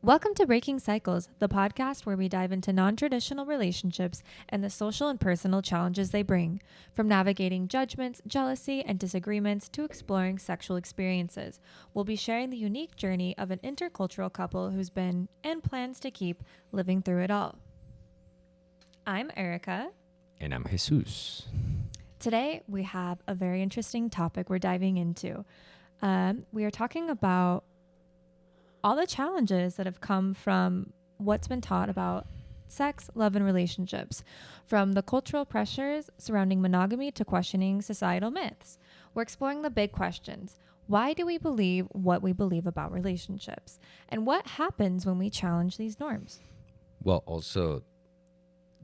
Welcome to Breaking Cycles, the podcast where we dive into non-traditional relationships and the social and personal challenges they bring, from navigating judgments, jealousy, and disagreements to exploring sexual experiences. We'll be sharing the unique journey of an intercultural couple who's been, and plans to keep, living through it all. I'm Erica. And I'm Jesus. Today, we have a very interesting topic we're diving into. We are talking about all the challenges that have come from what's been taught about sex, love, and relationships, from the cultural pressures surrounding monogamy to questioning societal myths. We're exploring the big questions. Why do we believe what we believe about relationships? And what happens when we challenge these norms? Well, also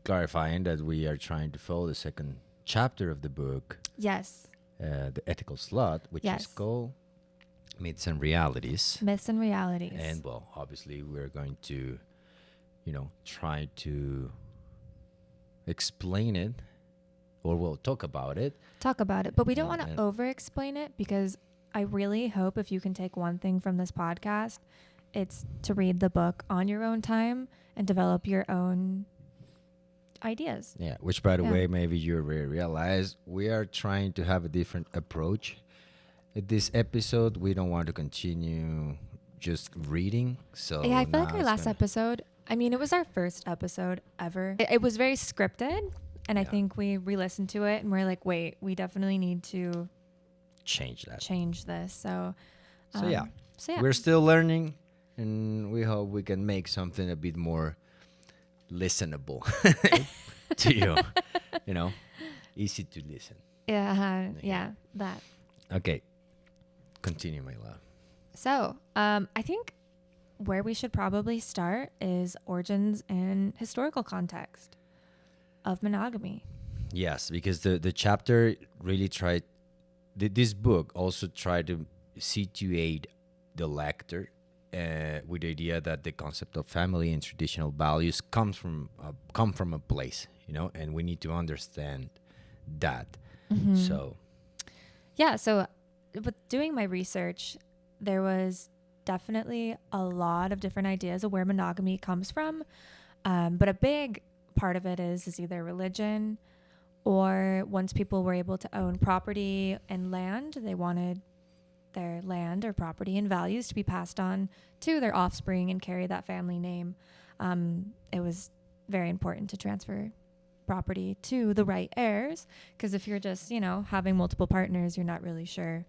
clarifying that we are trying to follow the second chapter of the book. Yes. The Ethical Slut, which Yes. is called Myths and Realities. Myths and realities. And, well, obviously we're going to, try to explain it, or we'll talk about it. But we don't want to over-explain it, because I really hope if you can take one thing from this podcast, it's to read the book on your own time and develop your own ideas. Yeah, which, by the way, maybe you realize we are trying to have a different approach. In this episode, we don't want to continue just reading. So yeah, I feel like our last episode, it was our first episode ever. It was very scripted, and I think we re-listened to it and we're like, wait, we definitely need to change this. So yeah, we're still learning, and we hope we can make something a bit more listenable to you. Easy to listen. Yeah, that. Okay. Continue, my love. So, I think where we should probably start is origins and historical context of monogamy. Yes, because the chapter really tried, this book also tried to situate the lector with the idea that the concept of family and traditional values come from a place, and we need to understand that. Mm-hmm. So. Yeah, so with doing my research, there was definitely a lot of different ideas of where monogamy comes from. But a big part of it is either religion, or once people were able to own property and land, they wanted their land or property and values to be passed on to their offspring and carry that family name. It was very important to transfer property to the right heirs, because if you're just having multiple partners, you're not really sure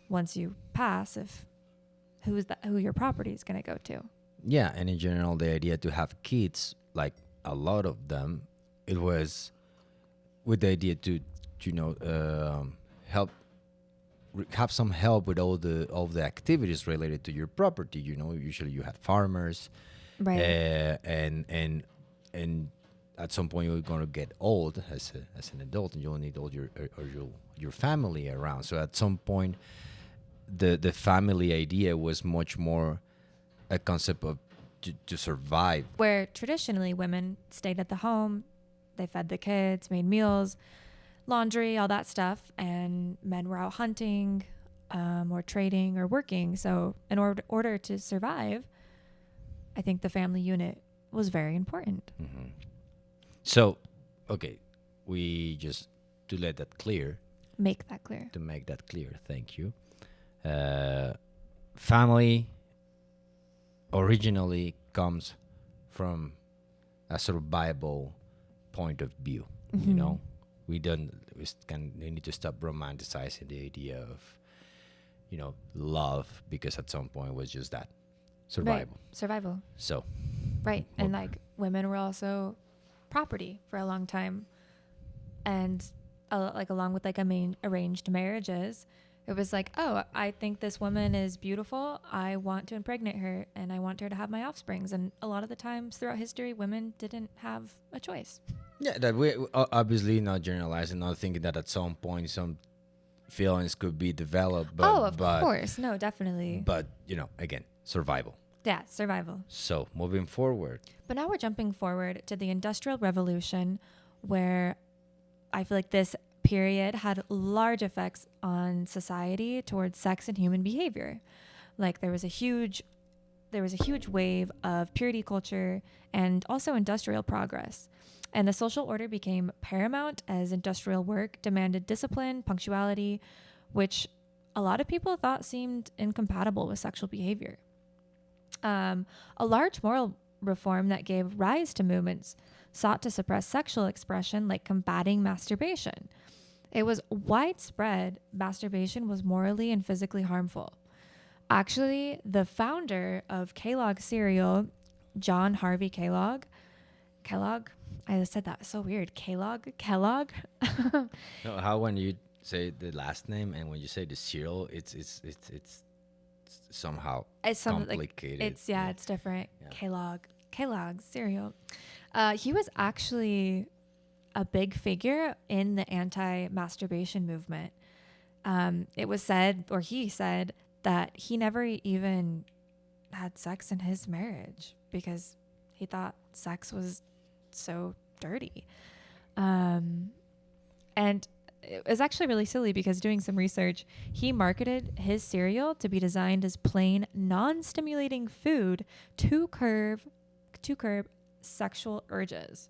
once you pass if who your property is going to go to. Yeah, and in general, the idea to have kids, like a lot of them, it was with the idea to have some help with all the activities related to your property. Usually you had farmers, right? And at some point you're going to get old as an adult, and you'll need all your family around. So at some point, the family idea was much more a concept of to survive. Where traditionally women stayed at the home, they fed the kids, made meals, laundry, all that stuff, and men were out hunting, or trading or working. So in order to survive, I think the family unit was very important. Mm-hmm. So, okay, we just to let that clear. Make that clear. To make that clear, thank you. Family originally comes from a survival point of view. Mm-hmm. We need to stop romanticizing the idea of, love, because at some point it was just that survival. Right. Survival. So. Right, and women were also property for a long time, and along with arranged marriages, it was like, oh, I think this woman is beautiful, I want to impregnate her, and I want her to have my offsprings. And a lot of the times throughout history, women didn't have a choice. Yeah, that we obviously not generalizing, not thinking that at some point some feelings could be developed. But, of course, no, definitely. But again, survival. Yeah, survival. So moving forward. But now we're jumping forward to the Industrial Revolution, where I feel like this period had large effects on society towards sex and human behavior. Like there was a huge there was a huge wave of purity culture and also industrial progress. And the social order became paramount as industrial work demanded discipline, punctuality, which a lot of people thought seemed incompatible with sexual behavior. A large moral reform that gave rise to movements sought to suppress sexual expression, like combating masturbation. It was widespread masturbation was morally and physically harmful. Actually, the founder of Kellogg cereal, John Harvey Kellogg, I said that so weird. Kellogg. No, how when you say the last name and when you say the cereal, it's somehow It's something complicated. like it's different. Yeah. Kellogg cereal. He was actually a big figure in the anti-masturbation movement. It was said, or he said, that he never even had sex in his marriage because he thought sex was so dirty. And it was actually really silly because doing some research, he marketed his cereal to be designed as plain, non-stimulating food to curb sexual urges,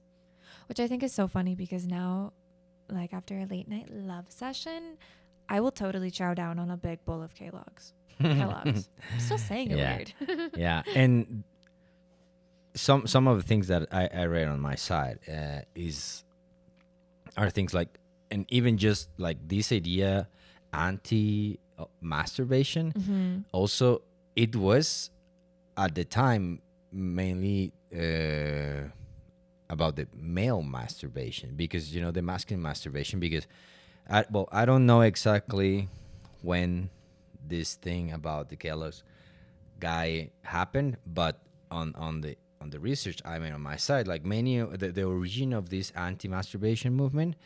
which I think is so funny because now, like after a late night love session, I will totally chow down on a big bowl of Kellogg's. I'm still saying it weird. Yeah, and some of the things that I read on my side are things like, and even just like this idea, anti-masturbation. Mm-hmm. Also, it was at the time mainly about the male masturbation, because the masculine masturbation, because I don't know exactly when this thing about the Kellogg's guy happened, but on the research I made on my side, like many of the origin of this anti-masturbation movement,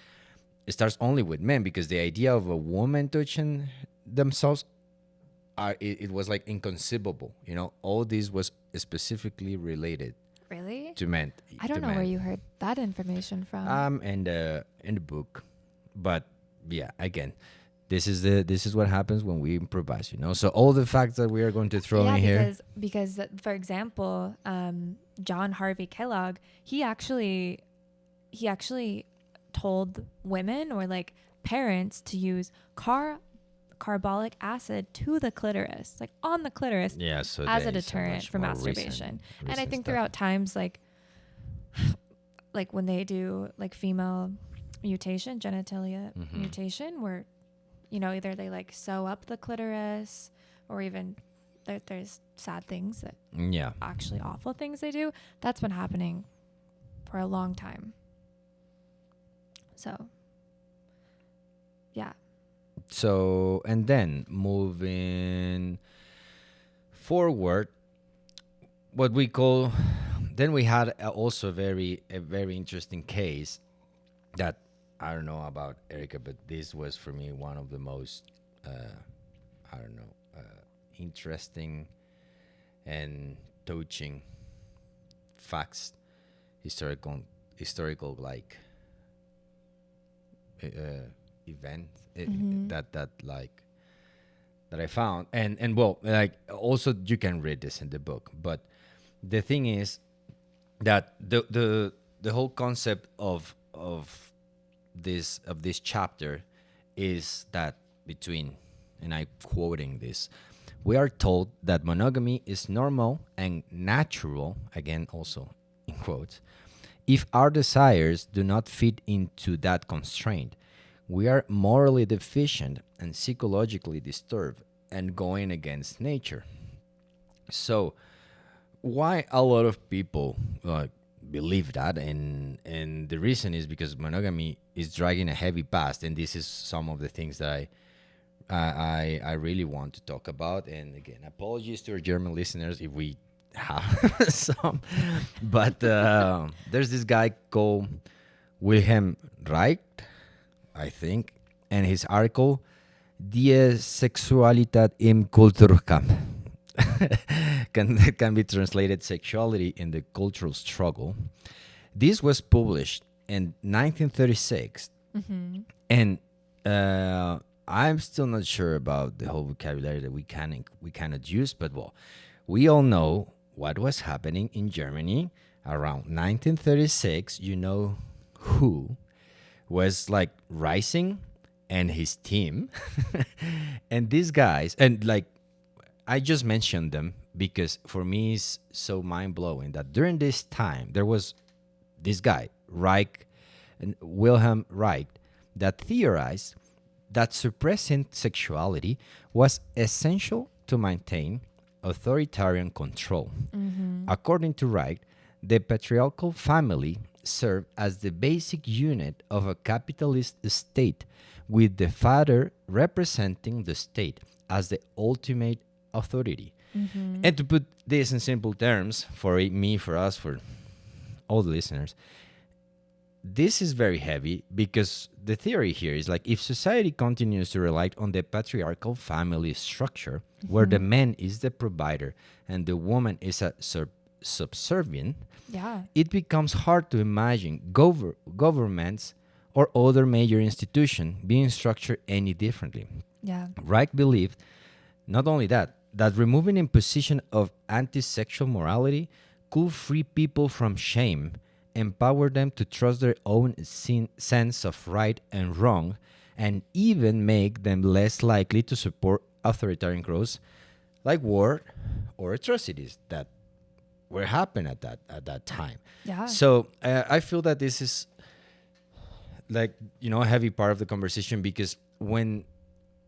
it starts only with men, because the idea of a woman touching themselves it was like inconceivable. All this was specifically related Really? to men. I don't know where you heard that information from. In the book, but yeah, again, this is what happens when we improvise. So all the facts that we are going to throw in here, because for example, John Harvey Kellogg, he actually told women or like parents to use carbolic acid to the clitoris, like on the clitoris, so as a deterrent for masturbation. And I think throughout times, like when they do like female mutation, genitalia mutation, where either they like sew up the clitoris, or even there's sad things that actually awful things they do. That's been happening for a long time. So yeah. So, and then moving forward, what we call, then we had also a very interesting case that I don't know about Erica, but this was for me one of the most, interesting and touching facts, historical like event that I found, and well, like also you can read this in the book, but the thing is that the whole concept of this chapter is that between, and I'm quoting this, we are told that monogamy is normal and natural, again also in quotes, if our desires do not fit into that constraint. We are morally deficient and psychologically disturbed and going against nature. So why a lot of people believe that, and the reason is because monogamy is dragging a heavy past, and this is some of the things that I really want to talk about. And again, apologies to our German listeners if we have some, but there's this guy called Wilhelm Reich, I think, and his article Die Sexualität im Kulturkampf can be translated Sexuality in the Cultural Struggle. This was published in 1936, and I'm still not sure about the whole vocabulary that we cannot use, but well, we all know what was happening in Germany around 1936. You know who was like rising and his team. And these guys, and like I just mentioned them because for me it's so mind-blowing that during this time there was this guy, Reich, and Wilhelm Reich, that theorized that suppressing sexuality was essential to maintain authoritarian control. According to Reich, the patriarchal family served as the basic unit of a capitalist state, with the father representing the state as the ultimate authority. And to put this in simple terms, for me, for us, for all the listeners, this is very heavy because the theory here is like if society continues to rely on the patriarchal family structure, where the man is the provider and the woman is a subservient, it becomes hard to imagine governments or other major institutions being structured any differently. Reich believed not only that removing imposition of anti-sexual morality could free people from shame, empower them to trust their own sense of right and wrong, and even make them less likely to support authoritarian growth like war or atrocities that were happening at that time. So I feel that this is like, a heavy part of the conversation, because when,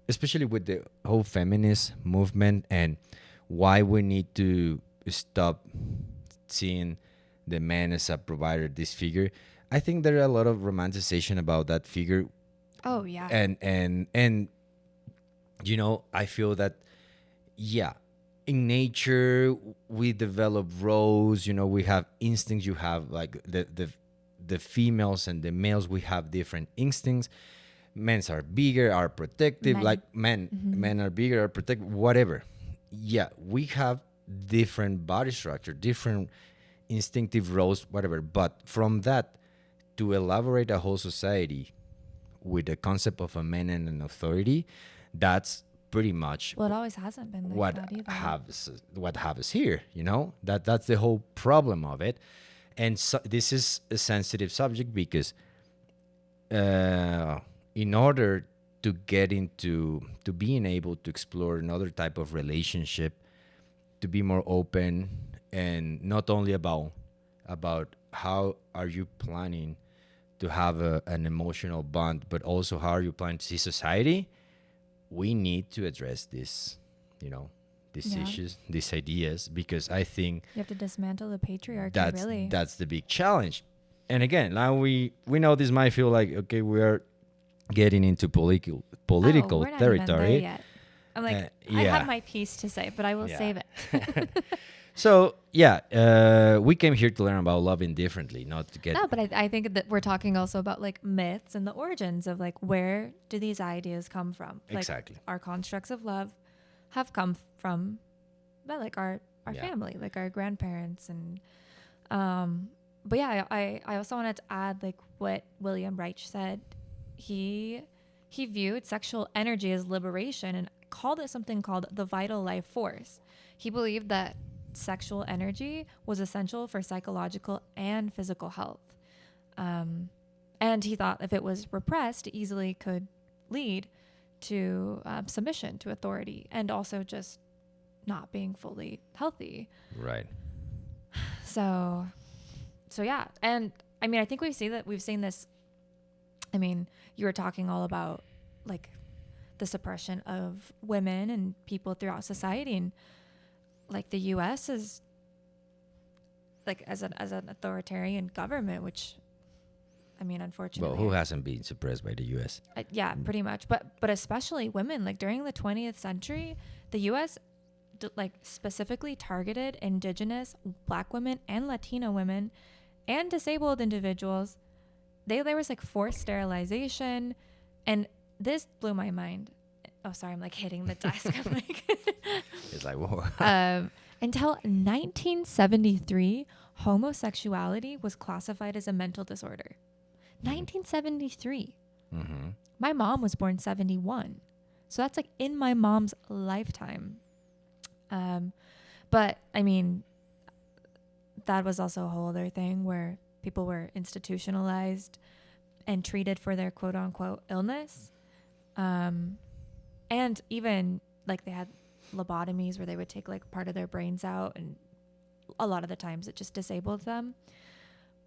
especially with the whole feminist movement and why we need to stop seeing the man as a provider, this figure, I think there are a lot of romanticization about that figure. And I feel that in nature we develop roles, we have instincts. You have like the females and the males, we have different instincts. Men are bigger, are protective, men are bigger, are protective, whatever. We have different body structure, different instinctive roles, whatever. But from that, to elaborate a whole society with the concept of a man and an authority, that's pretty much it always hasn't been like what happens here. That's the whole problem of it. And so this is a sensitive subject because in order to get into to being able to explore another type of relationship, to be more open, and not only about how are you planning to have an emotional bond, but also how are you planning to see society, we need to address this, these issues, these ideas, because I think you have to dismantle the patriarchy. That's the big challenge. And again, now we know this might feel like, okay, we are getting into political we're not territory. Even there yet. I'm like, I have my piece to say, but I will save it. So, we came here to learn about loving differently, not to get... No, but I think that we're talking also about like myths and the origins of like, where do these ideas come from? Like, exactly. Our constructs of love have come from, like, our family, like our grandparents. And, but I also wanted to add like what Wilhelm Reich said. He viewed sexual energy as liberation and called it something called the vital life force. He believed that sexual energy was essential for psychological and physical health. And he thought if it was repressed, it easily could lead to submission to authority and also just not being fully healthy. Right. So yeah. And I mean, I think we've seen this. I mean, you were talking all about like the suppression of women and people throughout society, and like the U.S. is like as an authoritarian government, which I mean, unfortunately. Well, who hasn't been suppressed by the U.S.? Pretty much. But especially women. Like during the 20th century, the U.S. like specifically targeted indigenous Black women and Latino women and disabled individuals. There was like forced sterilization, and this blew my mind. Oh, sorry, I'm like hitting the desk. I'm like, it's like, whoa. Until 1973, homosexuality was classified as a mental disorder. 1973. Mm-hmm. My mom was born 71. So that's like in my mom's lifetime. But But I mean, that was also a whole other thing where people were institutionalized and treated for their quote unquote illness. And even like they had lobotomies where they would take like part of their brains out, and a lot of the times it just disabled them.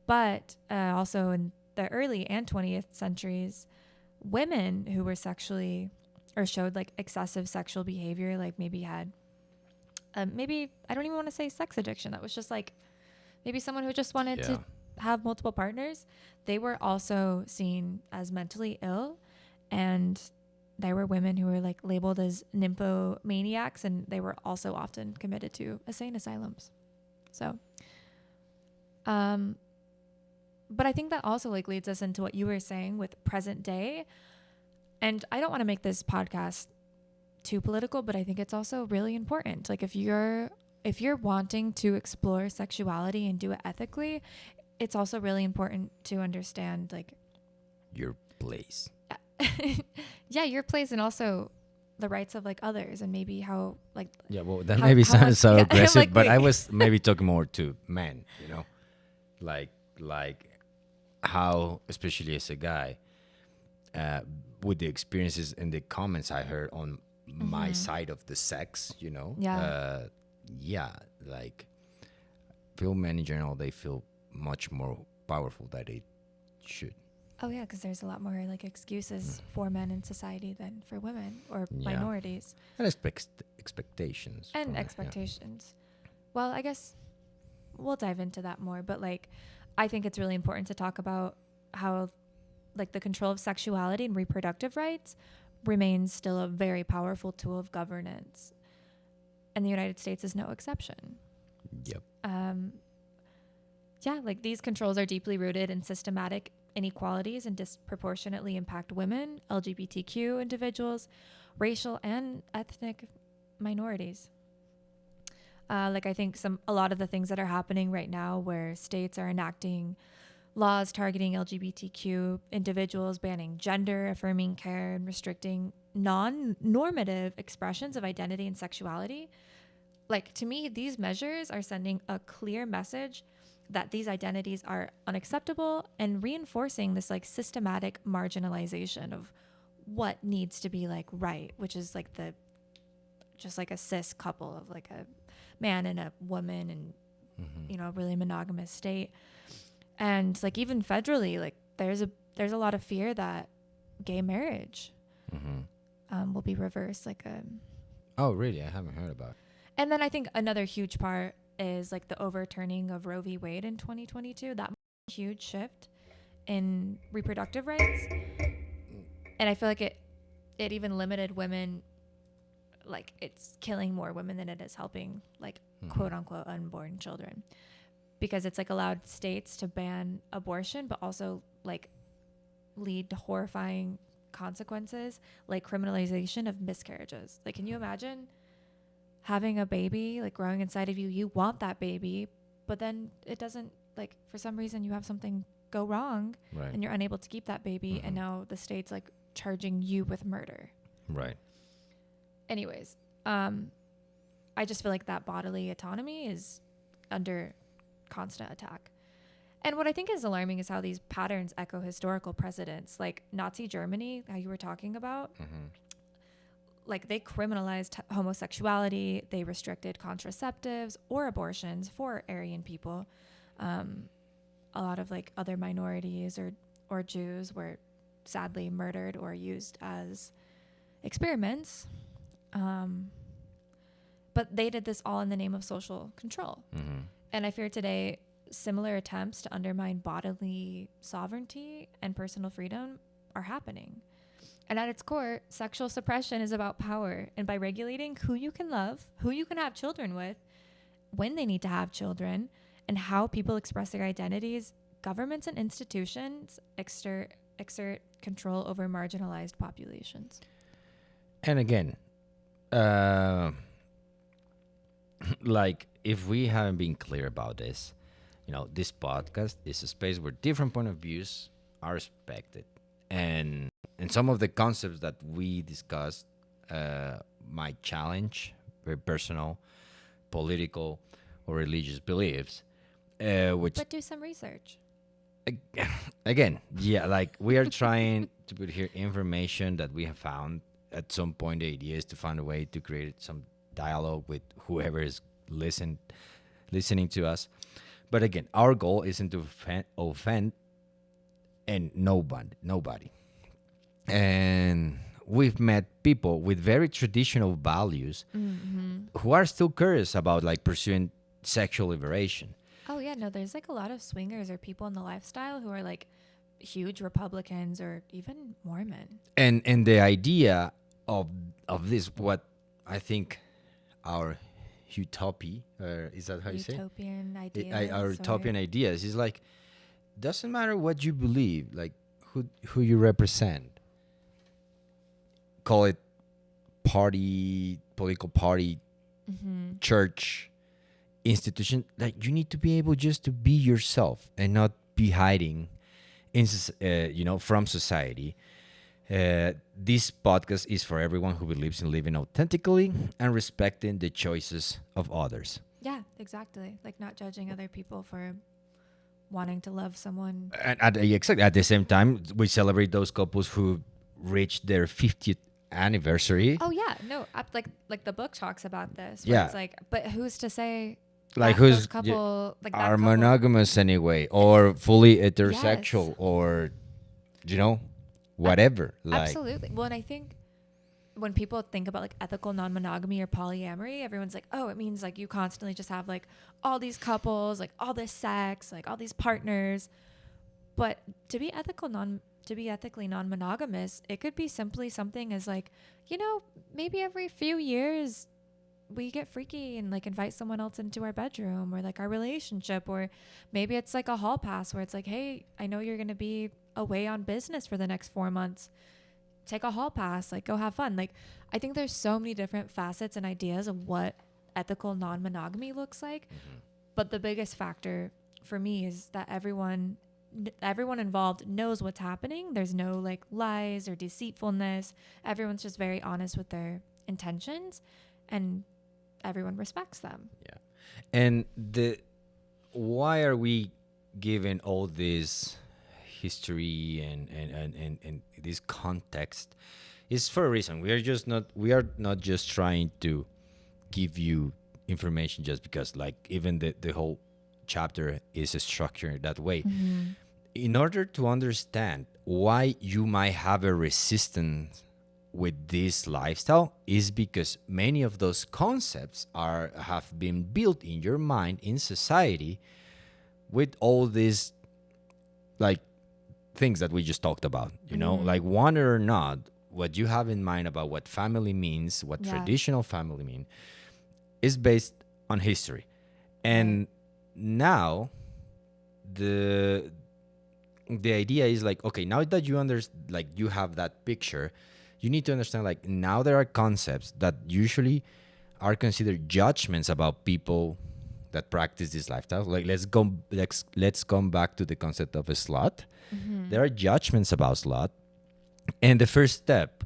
But also in the early and 20th centuries, women who were sexually or showed like excessive sexual behavior, like maybe had maybe, I don't even want to say sex addiction. That was just like maybe someone who just wanted to have multiple partners. They were also seen as mentally ill, and there were women who were like labeled as nymphomaniacs, and they were also often committed to insane asylums. So, but I think that also like leads us into what you were saying with present day. And I don't want to make this podcast too political, but I think it's also really important. Like if you're wanting to explore sexuality and do it ethically, it's also really important to understand like your place. Yeah, your place, and also the rights of like others, and maybe how like well, that maybe sounds so aggressive, like, but I was maybe talking more to men, you know, like how, especially as a guy, with the experiences and the comments I heard on my side of the sex, you know, like feel men in general, they feel much more powerful than they should. Oh yeah, because there's a lot more like excuses for men in society than for women or minorities. And expectations. And expectations. Well, I guess we'll dive into that more, but like I think it's really important to talk about how like the control of sexuality and reproductive rights remains still a very powerful tool of governance. And the United States is no exception. Yep. Yeah, like these controls are deeply rooted in systematic inequalities and disproportionately impact women, LGBTQ individuals, racial and ethnic minorities. Like I think a lot of the things that are happening right now where states are enacting laws targeting LGBTQ individuals, banning gender affirming care, and restricting non-normative expressions of identity and sexuality. Like to me, these measures are sending a clear message that these identities are unacceptable and reinforcing this like systematic marginalization of what needs to be like right, which is like just like a cis couple of like a man and a woman and you know, a really monogamous state. And like even federally, like there's a lot of fear that gay marriage will be reversed. Like oh really? I haven't heard about it. And then I think another huge part is like the overturning of Roe v. Wade in 2022. That huge shift in reproductive rights, and I feel like it even limited women. Like it's killing more women than it is helping like quote unquote unborn children, because it's like allowed states to ban abortion but also like lead to horrifying consequences like criminalization of miscarriages. Like can you imagine having a baby like growing inside of you? You want that baby, but then it doesn't, like for some reason you have something go wrong, right, and you're unable to keep that baby, and now the state's like charging you with murder. Right. Anyways, I just feel like that bodily autonomy is under constant attack. And what I think is alarming is how these patterns echo historical precedents, like Nazi Germany, how you were talking about. Like they criminalized homosexuality, they restricted contraceptives or abortions for Aryan people. A lot of like other minorities or Jews were sadly murdered or used as experiments. But they did this all in the name of social control. And I fear today similar attempts to undermine bodily sovereignty and personal freedom are happening. And at its core, sexual suppression is about power. And by regulating who you can love, who you can have children with, when they need to have children, and how people express their identities, governments and institutions exert control over marginalized populations. And again, like if we haven't been clear about this, you know, this podcast is a space where different point of views are respected. And some of the concepts that we discussed might challenge, very personal, political or religious beliefs, which But do some research. again, yeah, like we are trying to put here information that we have found. At some point, the idea is to find a way to create some dialogue with whoever is listening to us. But again, our goal isn't to offend and nobody. And we've met people with very traditional values who are still curious about like pursuing sexual liberation. Oh yeah, no, there's like a lot of swingers or people in the lifestyle who are like huge Republicans or even Mormon. And the idea of this, what I think our utopia, is that how you say? Utopian ideas. Our utopian ideas is like, doesn't matter what you believe, like who you represent. Call it party, political party, church, institution. Like you need to be able just to be yourself and not be hiding from society. This podcast is for everyone who believes in living authentically and respecting the choices of others. Yeah, exactly. Like not judging other people for wanting to love someone. And at the same time, we celebrate those couples who reached their 50th anniversary. Oh yeah, no, like the book talks about this. Yeah, it's like, but who's to say? Like who's couple like are monogamous anyway, or fully heterosexual, Yes. or whatever. Absolutely. Well, and I think when people think about like ethical non-monogamy or polyamory, everyone's like, oh, it means like you constantly just have like all these couples, like all this sex, like all these partners. But to be ethically non-monogamous, it could be simply something as like, maybe every few years we get freaky and like invite someone else into our bedroom or like our relationship, or maybe it's like a hall pass where it's like, hey, I know you're going to be away on business for the next 4 months. Take a hall pass, like go have fun. Like I think there's so many different facets and ideas of what ethical non-monogamy looks like. But the biggest factor for me is that everyone involved knows what's happening. There's no like lies or deceitfulness. Everyone's just very honest with their intentions, and everyone respects them. Yeah. And why are we given all this history and this context? Is for a reason. We are not just trying to give you information just because like even the whole chapter is structured that way. In order to understand why you might have a resistance with this lifestyle is because many of those concepts have been built in your mind in society with all these like things that we just talked about, like one or not, what you have in mind about what family means, what traditional family mean, is based on history. And now the idea is like, okay, now that you you have that picture, you need to understand like now there are concepts that usually are considered judgments about people that practice this lifestyle. Like let's come back to the concept of a slut. There are judgments about slut, and the first step,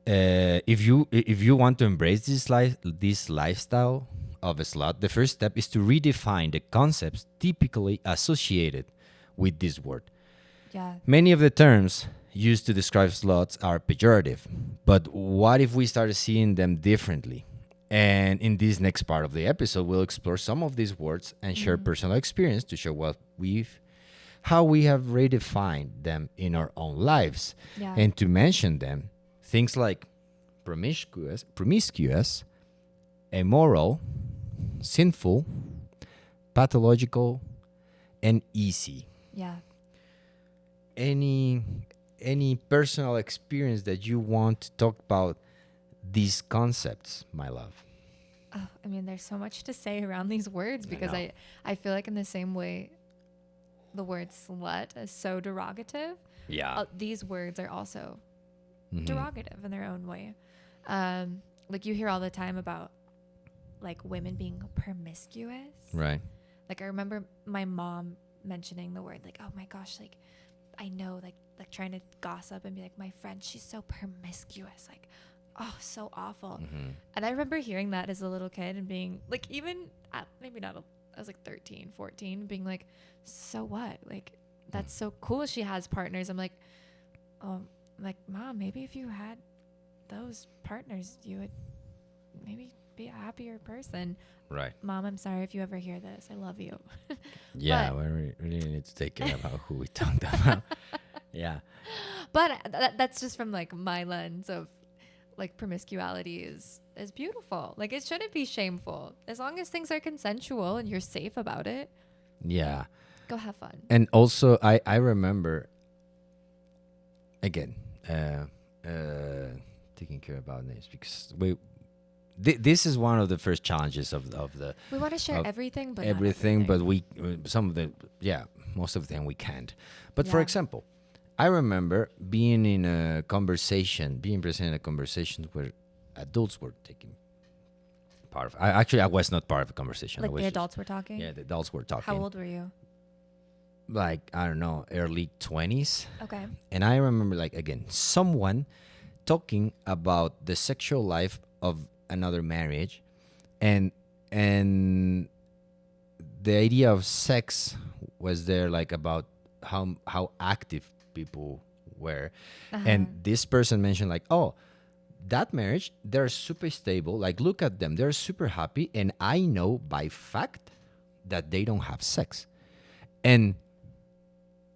if you want to embrace this lifestyle of a slut, the first step is to redefine the concepts typically associated with this word. Many of the terms used to describe sluts are pejorative, but what if we started seeing them differently? And in this next part of the episode, we'll explore some of these words and share personal experience to show how we have redefined them in our own lives. And to mention them, things like promiscuous, immoral, sinful, pathological, and easy. Any personal experience that you want to talk about these concepts, my love? Oh, I mean, there's so much to say around these words because I feel like in the same way the word slut is so derogative. These words are also derogative in their own way. Like you hear all the time about like women being promiscuous. Right. Like I remember my mom mentioning the word like, oh my gosh, like I know like trying to gossip and be like, my friend, she's so promiscuous. Like, oh, so awful. Mm-hmm. And I remember hearing that as a little kid and being like, even maybe not, I was like 13, 14, being like, so what? Like, that's so cool she has partners. I'm like, oh, I'm like, Mom, maybe if you had those partners, you would maybe be a happier person. Right. Mom, I'm sorry if you ever hear this. I love you. Yeah, we really need to take care about who we talked about. Yeah. But that's just from like my lens of like promiscuity is beautiful. Like it shouldn't be shameful as long as things are consensual and you're safe about it. Yeah. Go have fun. And also, I remember, again, taking care about names because this is one of the first challenges of the. We want to share everything, but everything, but most of them we can't. But for example, I remember being in a conversation, being present in a conversation where adults were taking part of. I was not part of the conversation. Like the adults were talking? Yeah, the adults were talking. How old were you? Like, I don't know, early 20s. Okay. And I remember, like, again, someone talking about the sexual life of another marriage, and the idea of sex was there, like, about how active people were. And this person mentioned, like, oh, that marriage, they're super stable, like, look at them, they're super happy, and I know by fact that they don't have sex. And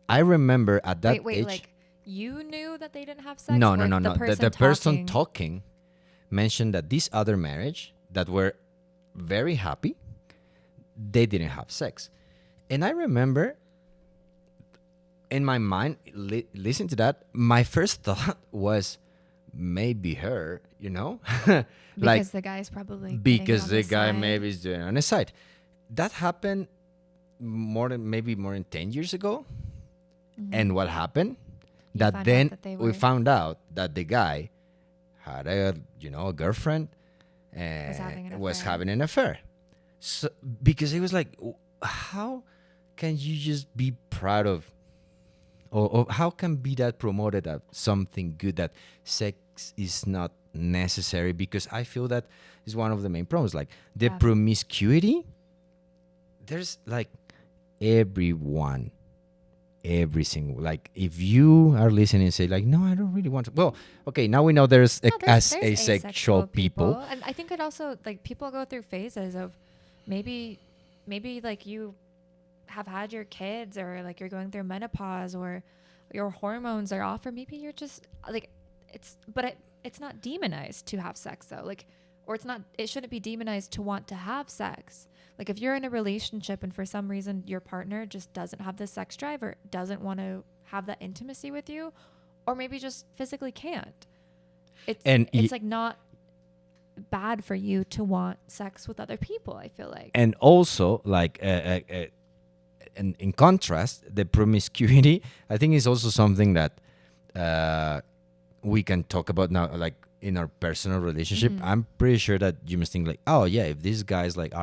I remember at that wait, age, like you knew that they didn't have sex? no. The person person talking mentioned that this other marriage that were very happy, they didn't have sex. And I remember in my mind, listening to that, my first thought was maybe her, because like, the guy's probably because the guy side. maybe is doing it on his side. That happened more than 10 years ago. Mm-hmm. And what happened? That then we found out that the guy had a girlfriend and was having an affair. So because it was like, how can you just be proud of, or how can be that promoted as something good, that sex is not necessary? Because I feel that is one of the main problems, like the promiscuity. There's like every single, like, if you are listening and say like, no, I don't really want to, well, okay, now we know there's asexual people. And I think it also, like, people go through phases of maybe like you have had your kids, or like you're going through menopause, or your hormones are off, or maybe you're just like, it's not demonized to have sex though, like, or it shouldn't be demonized to want to have sex. Like, if you're in a relationship and for some reason your partner just doesn't have the sex drive, or doesn't want to have that intimacy with you, or maybe just physically can't, it's like not bad for you to want sex with other people, I feel like. And also, like, and in contrast, the promiscuity, I think, is also something that we can talk about now, like in our personal relationship. Mm-hmm. I'm pretty sure that you must think like, oh yeah, if these guys like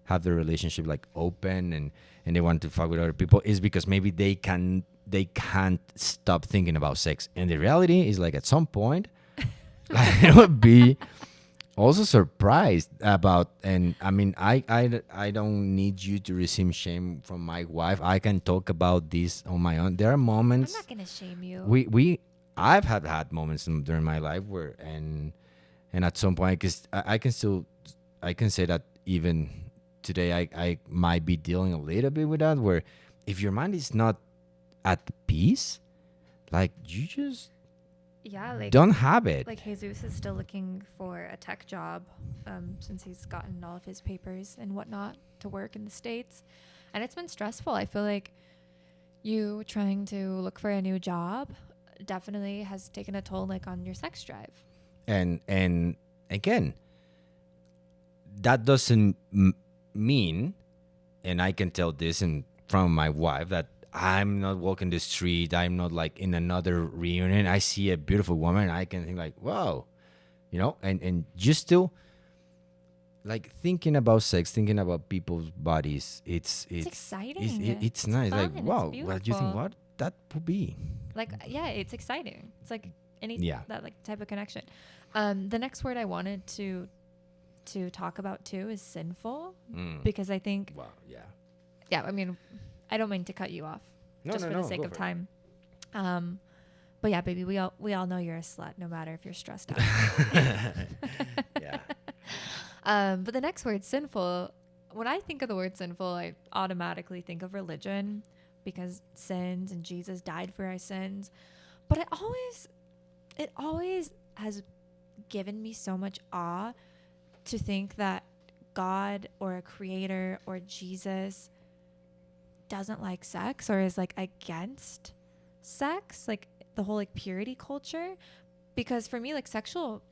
have their relationship like open and they want to fuck with other people, is because maybe they can't stop thinking about sex. And the reality is, like, at some point I would be also surprised about, and I mean, I don't need you to receive shame from my wife. I can talk about this on my own. There are moments, I'm not gonna shame you. I've had moments during my life where, and at some point, because I can say that even today I might be dealing a little bit with that, where if your mind is not at peace, like, you just don't have it. Like, Jesus is still looking for a tech job, since he's gotten all of his papers and whatnot to work in the States, and it's been stressful. I feel like you trying to look for a new job definitely has taken a toll, like, on your sex drive. And again, that doesn't mean, and I can tell this from my wife, that I'm not walking the street, I'm not like in another reunion, I see a beautiful woman, I can think like, wow, and just still, like, thinking about sex, thinking about people's bodies, it's exciting. It's nice. Fun, like, wow, what do you think what that would be? Like, yeah, it's exciting. It's like that like type of connection. The next word I wanted to talk about too is sinful, because I think I mean, I don't mean to cut you off for the sake of time. But yeah, baby, we all know you're a slut, no matter if you're stressed out. But the next word, sinful, when I think of the word sinful, I automatically think of religion, because sins and Jesus died for our sins. But it always has given me so much awe to think that God or a creator or Jesus doesn't like sex, or is like against sex, like the whole like purity culture. Because for me, like sexual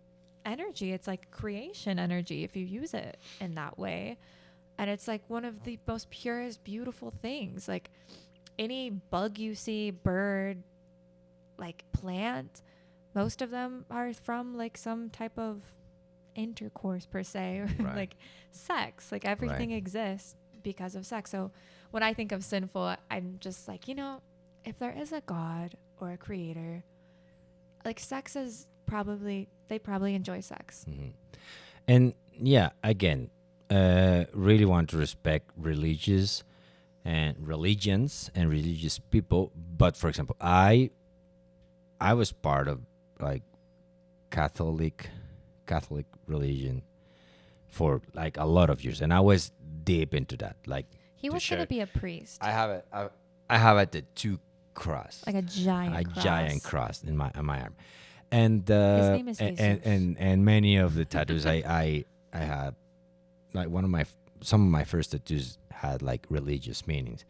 energy, it's like creation energy if you use it in that way. And it's like one of the most purest, beautiful things. Like any bug you see, bird, like plant, most of them are from like some type of intercourse per se, or like sex. Like everything exists because of sex. So when I think of sinful, I'm just like, if there is a God or a creator, like sex is they probably enjoy sex. And yeah, again, really want to respect religions and religious people. But for example, I was part of like Catholic religion for like a lot of years, and I was deep into that. Like he was going to be a priest. I have a tattoo cross, like a giant cross in my arm, and his name is and many of the tattoos I had, like some of my first tattoos had like religious meanings.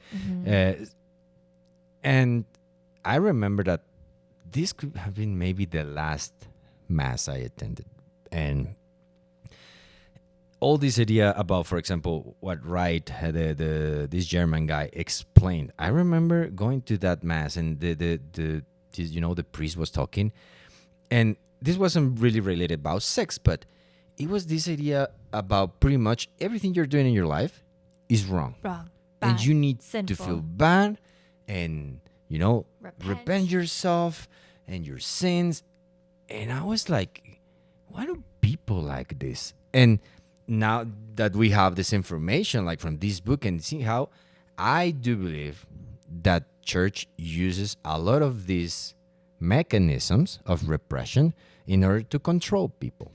And I remember that this could have been maybe the last mass I attended, and all this idea about, for example, what Reich, this German guy, explained. I remember going to that mass, and the priest was talking, and this wasn't really related about sex, but it was this idea about pretty much everything you're doing in your life is wrong. Bad, and you need sinful. To feel bad and, repent yourself and your sins. And I was like, why do people like this? And now that we have this information, like from this book, and see how I do believe that church uses a lot of these mechanisms of repression in order to control people.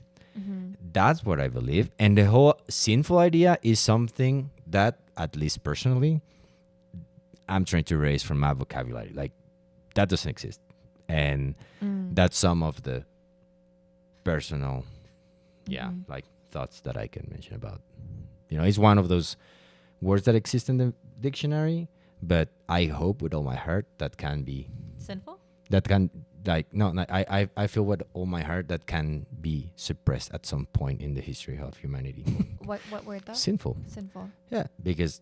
That's what I believe. And the whole sinful idea is something that, at least personally, I'm trying to erase from my vocabulary. Like, that doesn't exist. And that's some of the personal, like thoughts that I can mention about. It's one of those words that exist in the dictionary, but I hope with all my heart that can be sinful. That can I feel with all my heart that can be suppressed at some point in the history of humanity. What word though? Sinful. Yeah, because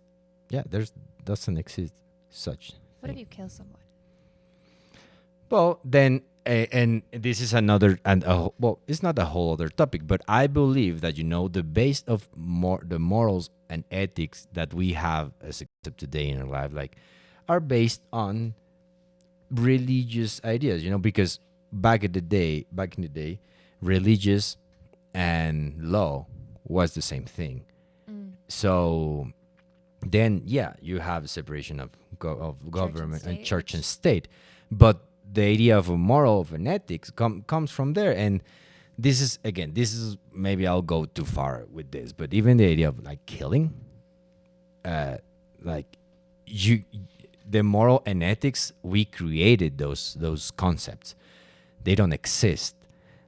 doesn't exist such. What if you kill someone? Well, then, and this is another, it's not a whole other topic, but I believe that, the base of the morals and ethics that we have as accepted today in our life, like, are based on religious ideas, because back in the day, religious and law was the same thing. So then, you have a separation of government and church and state, but the idea of a moral, of an ethics comes from there. And this is maybe I'll go too far with this, but even the idea of like killing, the moral and ethics, we created those concepts. They don't exist.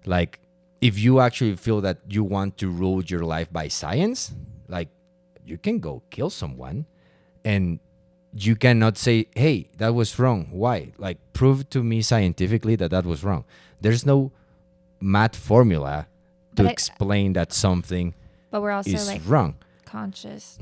Like, if you actually feel that you want to rule your life by science, like, you can go kill someone, and you cannot say, hey, that was wrong. Why? Like, prove to me scientifically that was wrong. There's no math formula to explain that something but we're also is like wrong. Conscious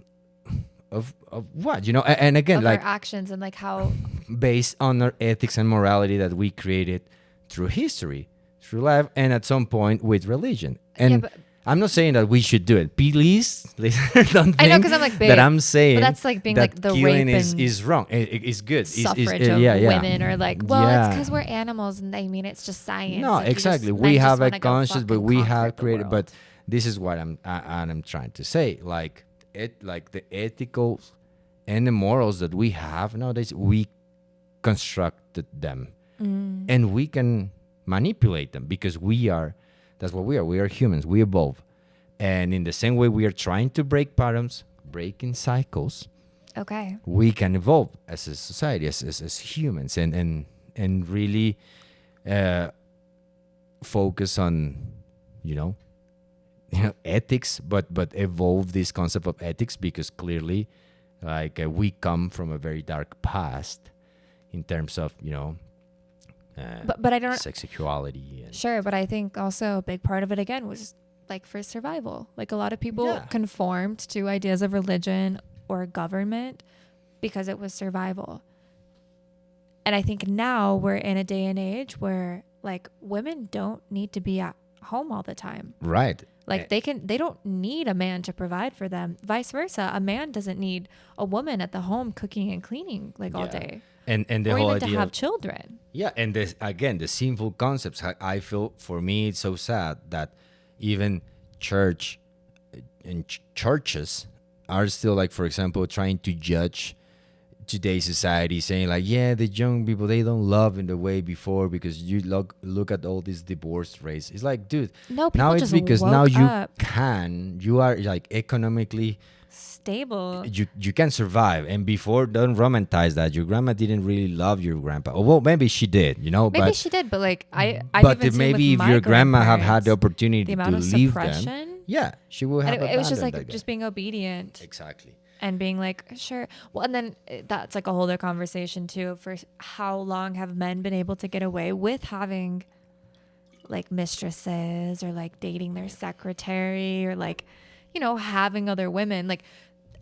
of what? And again, of like, our actions and like how based on our ethics and morality that we created through history, through life, and at some point with religion. And I'm not saying that we should do it. Please, don't think I know, because I'm like, babe, that I'm saying but that's like being that like the killing rape is wrong. It's good. suffrage of women, or like, well, it's because we're animals, and I mean, it's just science. No, like, exactly. men We just have a wanna go conscience, but fucking we conquer have the created. world. But this is what I'm trying to say. Like like the ethical and the morals that we have nowadays, we constructed them, and we can manipulate them because that's what we are. We are humans. We evolve, and in the same way we are trying to break patterns, breaking cycles. Okay. We can evolve as a society, as humans, and really focus on, ethics, but evolve this concept of ethics, because clearly, like we come from a very dark past in terms of But I don't. sexuality. And Sure, but I think also a big part of it again was like for survival. Like a lot of people conformed to ideas of religion or government because it was survival. And I think now we're in a day and age where like women don't need to be at home all the time. Right. Like they don't need a man to provide for them. Vice versa, a man doesn't need a woman at the home cooking and cleaning like all day. And the or whole even idea to have children. Yeah, and this again, the sinful concepts. I feel, for me, it's so sad that even churches are still, like, for example, trying to judge today's society, saying like, yeah, the young people, they don't love in the way before because you look at all these divorce rates. It's like, dude, no, now it's just because now up. you are like economically stable. You can survive. And before, don't romanticize that your grandma didn't really love your grandpa. Oh, well, maybe she did, maybe she did, but like but maybe if your grandma have had the opportunity the amount to of leave suppression, them, yeah, she would have. And it was just like just being obedient, exactly, and being like, sure. Well, and then that's like a whole other conversation too. For how long have men been able to get away with having like mistresses, or like dating their secretary, or like having other women? Like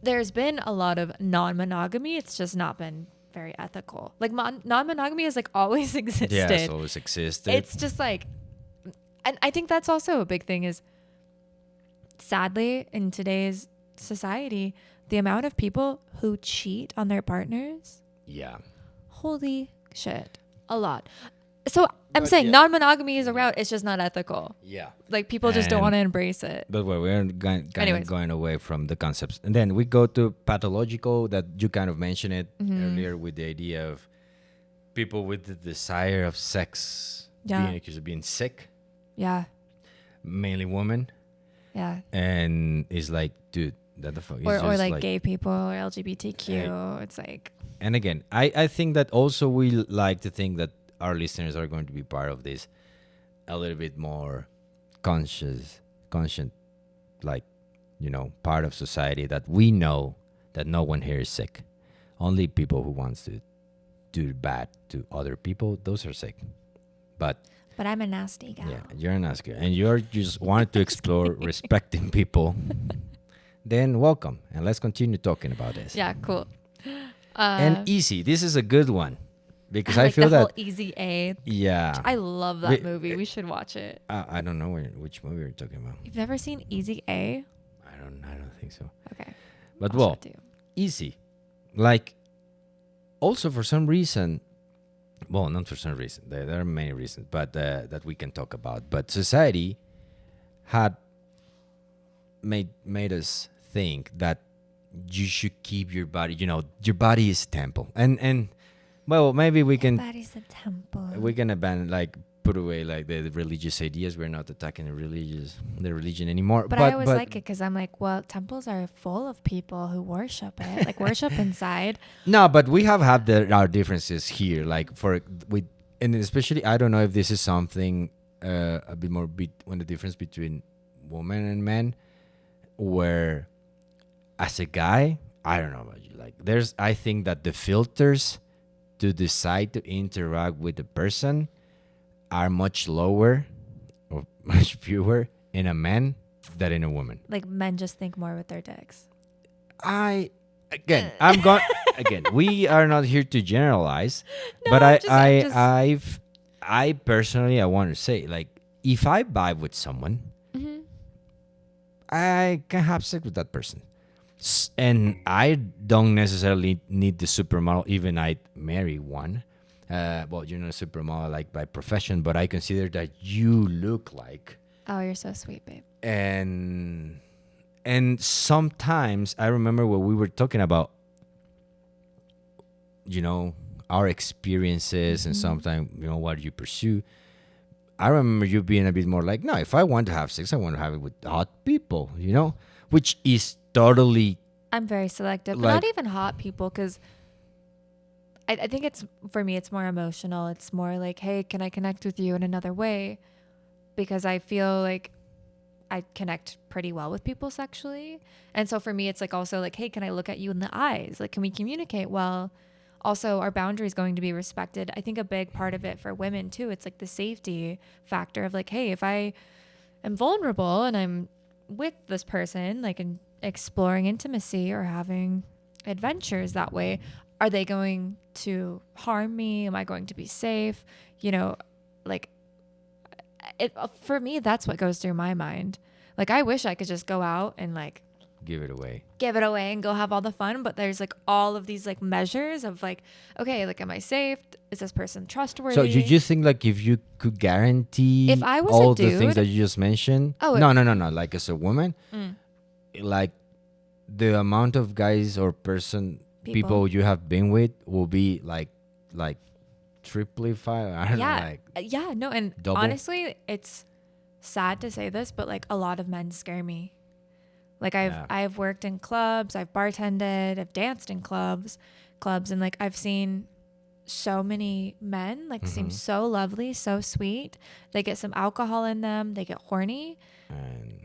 there's been a lot of non-monogamy. It's just not been very ethical. Like non-monogamy has like always existed. Yeah, it's always existed. It's just like, and I think that's also a big thing is, sadly, in today's society, the amount of people who cheat on their partners. Yeah. Holy shit. A lot. So I'm saying non-monogamy is around. It's just not ethical. Yeah. Like people just don't want to embrace it. But we're going away from the concepts. And then we go to pathological, that you kind of mentioned it earlier, with the idea of people with the desire of sex being accused of being sick. Yeah. Mainly women. Yeah. And it's like, dude, that the fuck is or just like gay people or LGBTQ. It's like. And again, I think that also we like to think that our listeners are going to be part of this a little bit more conscient, like, part of society, that we know that no one here is sick. Only people who wants to do bad to other people, those are sick. But I'm a nasty guy. Yeah, you're a nasty guy. And you just wanted to explore respecting people. Then welcome. And let's continue talking about this. Yeah, cool. And Easy. This is a good one. Because I feel the that whole Easy A. Yeah. I love that movie. We should watch it. I don't know which movie you're talking about. You've never seen Easy A? I don't think so. Okay. But Easy. Like, also for some reason, well, not for some reason. There are many reasons, but that we can talk about. But society had made us think that you should keep your body. Your body is a temple, and well, maybe we can. Body's a temple. We can put away like the religious ideas. We're not attacking the religion anymore. But I always like it because I'm like, well, temples are full of people who worship it, like worship inside. No, but we have had our differences here, like and especially I don't know if this is something a bit more when the difference between women and men, where as a guy, I don't know about you, like I think that the filters to decide to interact with the person are much lower or much fewer in a man than in a woman. Like men just think more with their dicks. I'm going again. We are not here to generalize, but I personally, I want to say, like, if I vibe with someone, I can have sex with that person. And I don't necessarily need the supermodel, even I'd marry one. Well, you're not a supermodel like by profession, but I consider that you look like. Oh, you're so sweet, babe. And sometimes I remember when we were talking about, our experiences and sometimes, what you pursue. I remember you being a bit more like, no, if I want to have sex, I want to have it with hot people, which is totally. I'm very selective, but not even hot people, because I think for me, it's more emotional. It's more like, hey, can I connect with you in another way? Because I feel like I connect pretty well with people sexually. And so for me, it's like also like, hey, can I look at you in the eyes? Like, can we communicate well? Also, our boundaries going to be respected. I think a big part of it for women too, it's like the safety factor of like, hey, if I am vulnerable and I'm with this person, like in exploring intimacy or having adventures that way, are they going to harm me? Am I going to be safe? Like for me, that's what goes through my mind. Like, I wish I could just go out and like give it away and go have all the fun, but there's like all of these like measures of like, okay, like, am I safe? Is this person trustworthy? So you just think like if you could guarantee if I was all a dude, the things that you just mentioned? No. Like as a woman, like the amount of guys or people you have been with will be like triplified. I don't know, like no, and double? Honestly, it's sad to say this, but like a lot of men scare me. Like I've worked in clubs, I've bartended, I've danced in clubs, and like I've seen so many men like seem so lovely, so sweet. They get some alcohol in them, they get horny,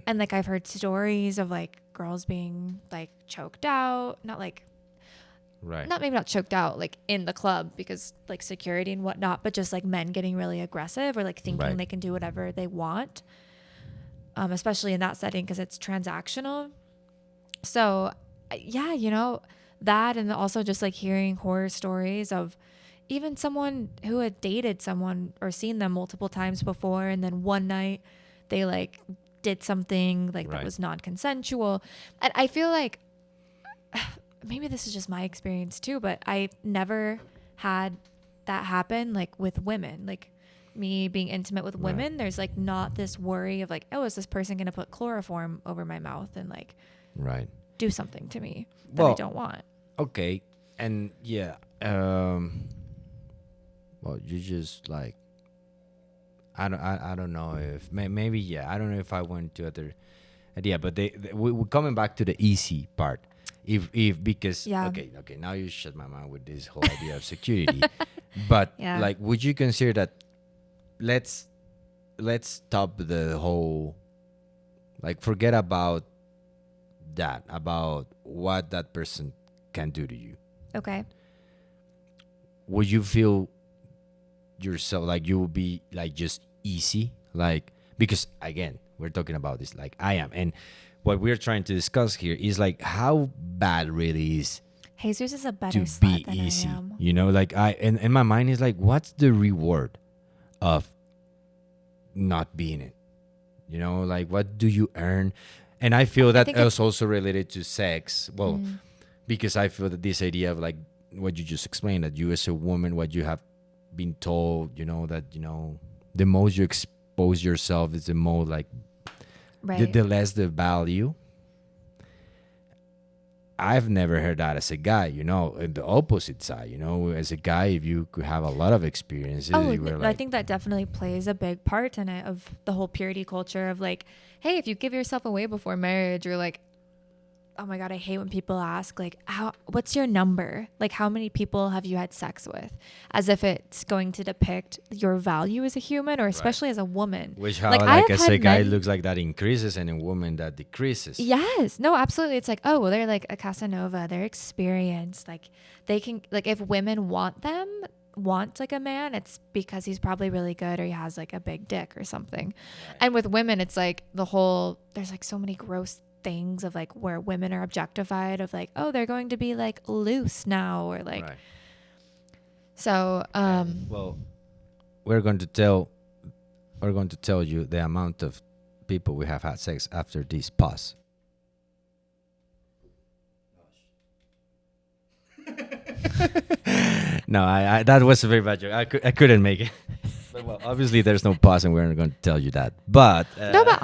and like I've heard stories of like girls being like choked out, maybe not choked out like in the club because like security and whatnot, but just like men getting really aggressive or like thinking they can do whatever they want. Especially in that setting because it's transactional. So yeah, that, and also just like hearing horror stories of even someone who had dated someone or seen them multiple times before, and then one night they like did something like that was non-consensual. And I feel like maybe this is just my experience too, but I never had that happen like with women. Like me being intimate with women, there's like not this worry of like, oh, is this person going to put chloroform over my mouth and like do something to me that I don't want? Okay. And well, you just like, I don't know if maybe I don't know if I went to other idea, but we're coming back to the easy part. Because okay, now you shut my mind with this whole idea of security. But like, would you consider that? Let's stop the whole, like, forget about that, about what that person can do to you. Okay. Would you feel yourself like you will be like just easy? Like, because again, we're talking about this like I am, and what we're trying to discuss here is like how bad really is Jesus is a better to slut be than easy. I am. Like and my mind is like, what's the reward of not being it? Like, what do you earn? And I feel that is also related to sex. Well, because I feel that this idea of like what you just explained, that you as a woman, what you have been told, that the most you expose yourself is the more like the less the value. I've never heard that as a guy, in the opposite side, as a guy, if you could have a lot of experiences. I think that definitely plays a big part in it, of the whole purity culture of like, hey, if you give yourself away before marriage, or like, oh my God, I hate when people ask like, what's your number? Like, how many people have you had sex with? As if it's going to depict your value as a human, or especially as a woman. Which like as a guy looks like that increases, and a woman that decreases. Yes. No, absolutely. It's like, oh, well, they're like a Casanova. They're experienced. Like they can, like, if women want like a man, it's because he's probably really good, or he has like a big dick or something. Right. And with women, it's like there's like so many gross things of like where women are objectified, of like, oh, they're going to be like loose now, or like so well, we're going to tell you the amount of people we have had sex after this pause. No, I that was a very bad joke. I couldn't make it. But well, obviously there's no pause, and we're not going to tell you that. But No, but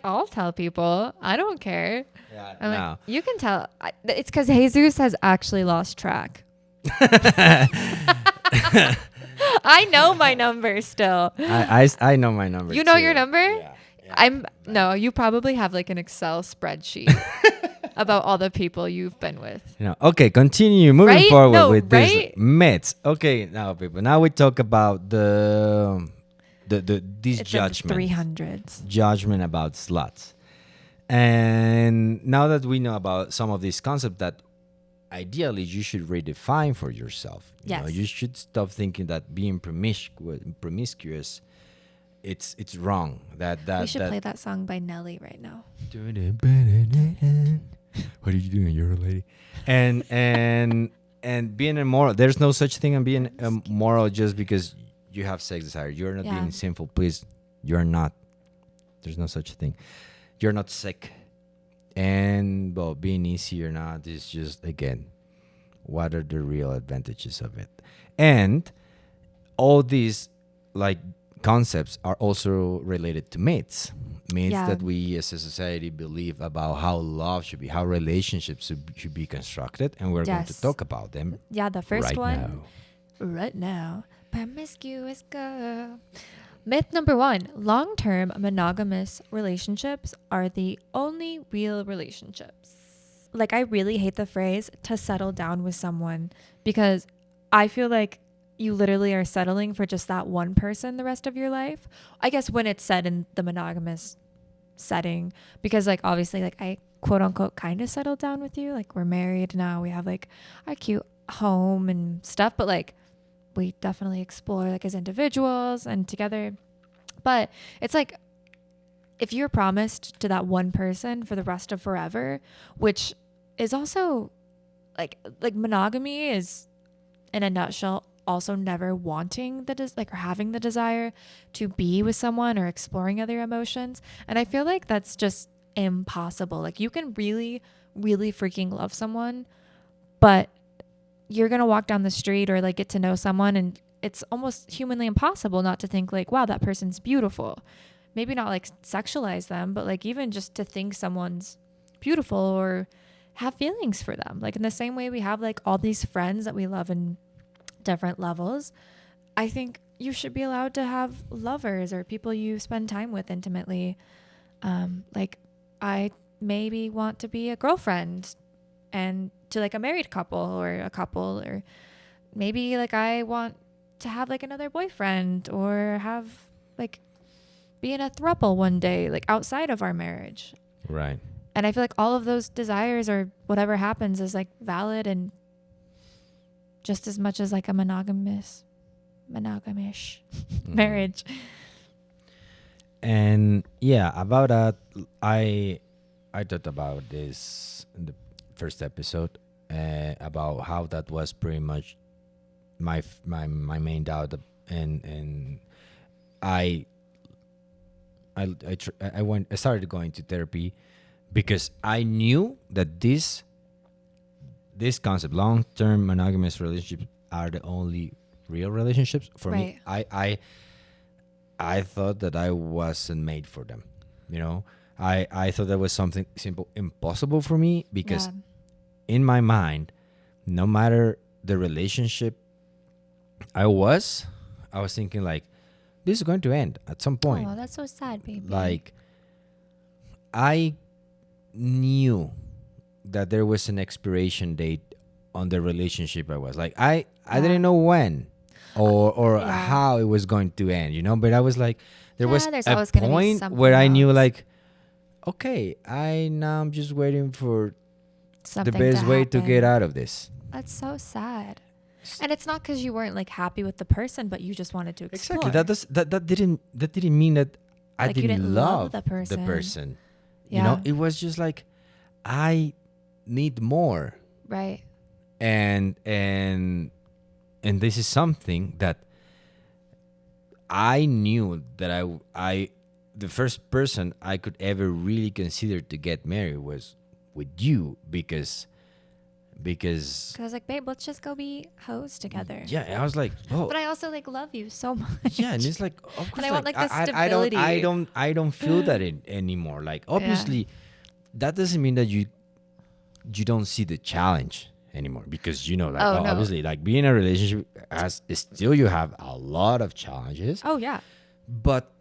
I'll tell people. I don't care. yeah, I'm no. like, you can tell. It's because Jesus has actually lost track. I know my number still. I know my number. You know too. your number? Yeah. No, you probably have like an Excel spreadsheet about all the people you've been with. No. Okay, continue moving Right? forward No, with right? these myths. Okay, now people. Now we talk about these It's in the judgments. 300s. Judgment about sluts. And now that we know about some of these concepts that ideally you should redefine for yourself. You know, you should stop thinking that being promiscuous it's wrong. We should play that song by Nelly right now. What are you doing? You're a lady. And being immoral, there's no such thing as being immoral just because you have sex desire. You're not being sinful, please. You're not. There's no such thing. You're not sick. And well, being easy or not is just, again, what are the real advantages of it? And all these like concepts are also related to myths that we as a society believe about how love should be, how relationships should be constructed, and we're going to talk about them. Yeah, the first one. Now. Right now. Promiscuous girl. Myth number 1, long-term monogamous relationships are the only real relationships. Like, I really hate the phrase to settle down with someone because I feel like you literally are settling for just that one person the rest of your life. I guess when it's said in the monogamous setting, because like obviously like I quote unquote kind of settled down with you. Like we're married now, we have like our cute home and stuff, but like we definitely explore like as individuals and together. But it's like if you're promised to that one person for the rest of forever, which is also like monogamy is in a nutshell also never wanting or having the desire to be with someone or exploring other emotions. And I feel like that's just impossible. Like you can really, really freaking love someone, but you're going to walk down the street or like get to know someone and it's almost humanly impossible not to think like, wow, that person's beautiful. Maybe not like sexualize them, but like even just to think someone's beautiful or have feelings for them. Like in the same way we have like all these friends that we love in different levels, I think you should be allowed to have lovers or people you spend time with intimately. Like I maybe want to be a girlfriend and to like a married couple or maybe like I want to have like another boyfriend or have like be in a throuple one day, like outside of our marriage. Right. And I feel like all of those desires or whatever happens is like valid and just as much as like a monogamish marriage. And yeah, about that, I thought about this in the first episode about how that was pretty much my main doubt, and I started going to therapy because I knew that this concept, long-term monogamous relationships, are the only real relationships for me. I thought that I wasn't made for them. You know, I thought that was something simple, impossible for me because in my mind, no matter the relationship I was thinking like, this is going to end at some point. Oh, that's so sad, baby. Like, I knew that there was an expiration date on the relationship I was. Like, I didn't know when or how it was going to end, you know? But I was like, there was a point where I knew like, okay, I'm just waiting for something the best way to get out of this. That's so sad. And it's not because you weren't like happy with the person, but you just wanted to explore. Exactly. That didn't mean that I didn't love the person. Yeah. You know, it was just like I need more. Right. And this is something that I knew that the first person I could ever really consider to get married was with you because Because I was like, babe, let's just go be hoes together. yeah, I was like, oh, But I also like love you so much. yeah, and it's like, of course, I want, like, the I stability. don't feel that anymore. Like, obviously, that doesn't mean that you don't see the challenge anymore, because like, Oh, no. obviously, like, being in a relationship still you have a lot of challenges, Oh, yeah. but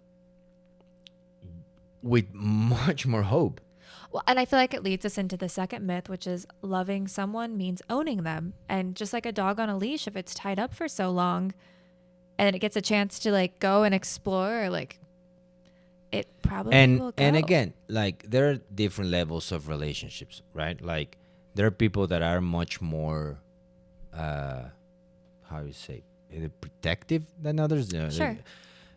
with much more hope. Well, and I feel like it leads us into the second myth, which is loving someone means owning them. And just like a dog on a leash, if it's tied up for so long and it gets a chance to like go and explore, like it probably will go. And again, like, there are different levels of relationships, right? Like, there are people that are much more how you say, protective than others. Sure.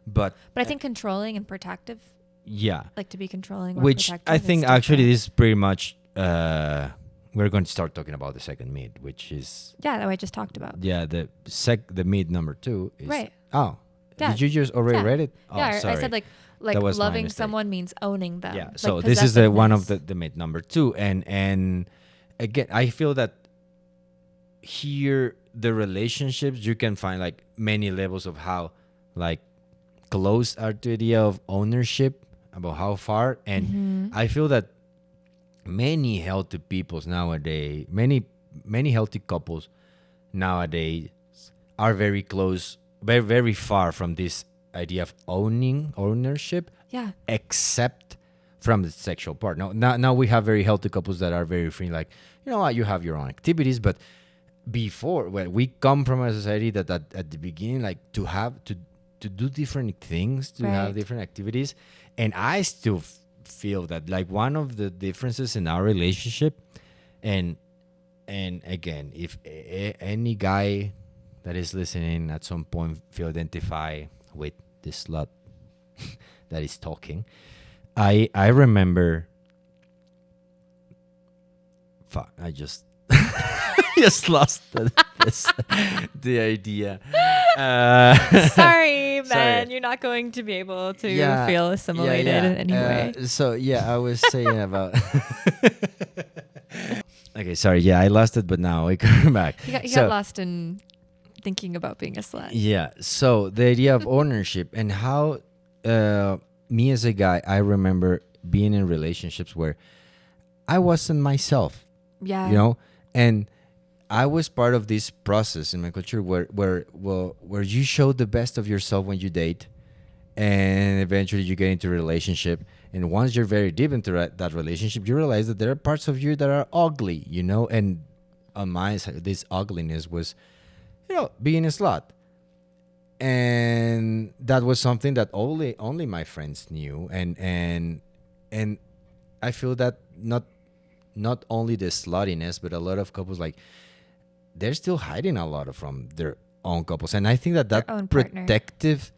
But I think controlling and protective, yeah, like to be controlling or which protective, I is think actually different. this is pretty much we're going to start talking about the second myth, which is Yeah, that I just talked about. the myth number 2 is Right. Oh, Yeah. did you just already Yeah. read it? Oh, Yeah, I sorry. said like That was my loving mistake. someone means owning them. Yeah. Like So this is one of possessiveness. the myth number 2, and again, I feel that here the relationships, you can find like many levels of how like close are to the idea of ownership, about how far, and I feel that many healthy peoples nowadays, many healthy couples nowadays are very close, very very far from this idea of ownership, Yeah. except from the sexual part. Now we have very healthy couples that are very free, like, you know what, you have your own activities, but before, when we come from a society that at the beginning, like, to do different things, to have Right. different activities, and I still feel that like one of the differences in our relationship, and again, if any guy that is listening at some point feel identify with this slut that is talking, I remember. Fuck! I just just lost the idea. Sorry, Sorry. man. You're not going to be able to Yeah, feel assimilated in any way. So yeah, I was saying about. Okay, sorry. Yeah, I lost it, but now we come back. You So- got lost in thinking about being a slut. Yeah. So the idea of ownership and how me as a guy, I remember being in relationships where I wasn't myself, Yeah. you know, and I was part of this process in my culture where you show the best of yourself when you date, and eventually you get into a relationship. And once you're very deep into that relationship, you realize that there are parts of you that are ugly, you know. And on my side, this ugliness was, being a slut. And that was something that only my friends knew. And I feel that not only the sluttiness, but a lot of couples, like, they're still hiding a lot from their own couples. And I think that Their own partner. protective,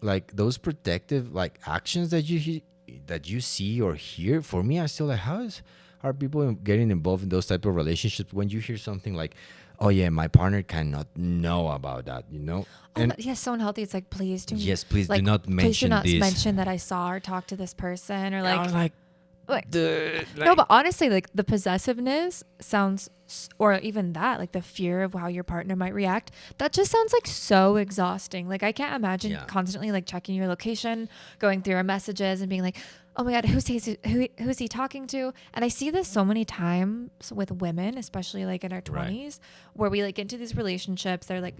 like those protective like actions that you see or hear, for me, I still like, are people getting involved in those type of relationships when you hear something like, oh yeah, my partner cannot know about that, you know? Oh, And yeah, so unhealthy. It's like, please do. yes, please like, do not please do mention not this. mention that I saw or talked to this person, or And I was like dude, no, but honestly, like the possessiveness sounds, or even that, like the fear of how your partner might react, that just sounds like so exhausting. Like I can't imagine Yeah. constantly like checking your location, going through our messages and being like, oh my God, who's he talking to? And I see this so many times with women, especially like in our 20s, where we like get into these relationships. They're like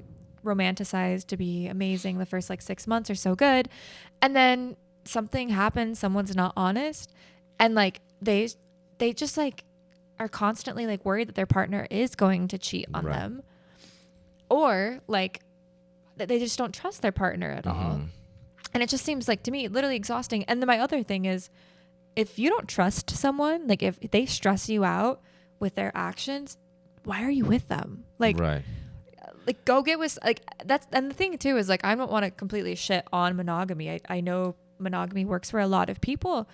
romanticized to be amazing. The first like 6 months are so good. And then something happens, someone's not honest. And like they just like are constantly like worried that their partner is going to cheat on Right. them, or like that they just don't trust their partner at all. Mhm. And it just seems like to me literally exhausting. And then my other thing is, if you don't trust someone, like if they stress you out with their actions, why are you with them? Like right. like go get with like that's, and the thing too is like I don't want to completely shit on monogamy. I know monogamy works for a lot of people.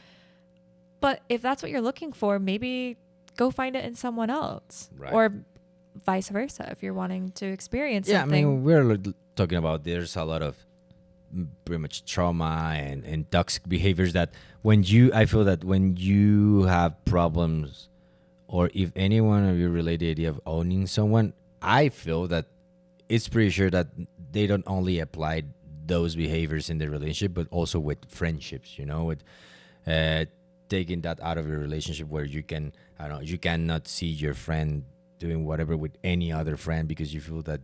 But if that's what you're looking for, maybe go find it in someone else, Right. or vice versa. If you're wanting to experience Yeah, something. I mean, we're talking about there's a lot of pretty much trauma and toxic behaviors that I feel that when you have problems, or if anyone of you relate the idea of owning someone, I feel that it's pretty sure that they don't only apply those behaviors in the relationship, but also with friendships, with taking that out of your relationship where you cannot see your friend doing whatever with any other friend because you feel that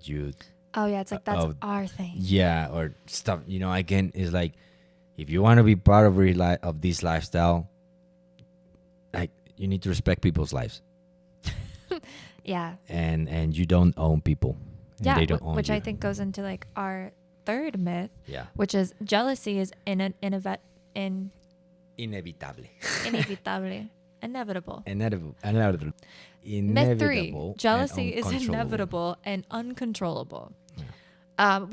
Oh yeah, it's like that's our thing. Yeah, or stuff. Again, it's like if you want to be part of this lifestyle, like you need to respect people's lives. Yeah. And you don't own people. Yeah, they don't own which you. I think goes into like our third myth. Yeah. Which is jealousy is inevitable. Inevitable. Myth 3: jealousy is inevitable and uncontrollable. Yeah.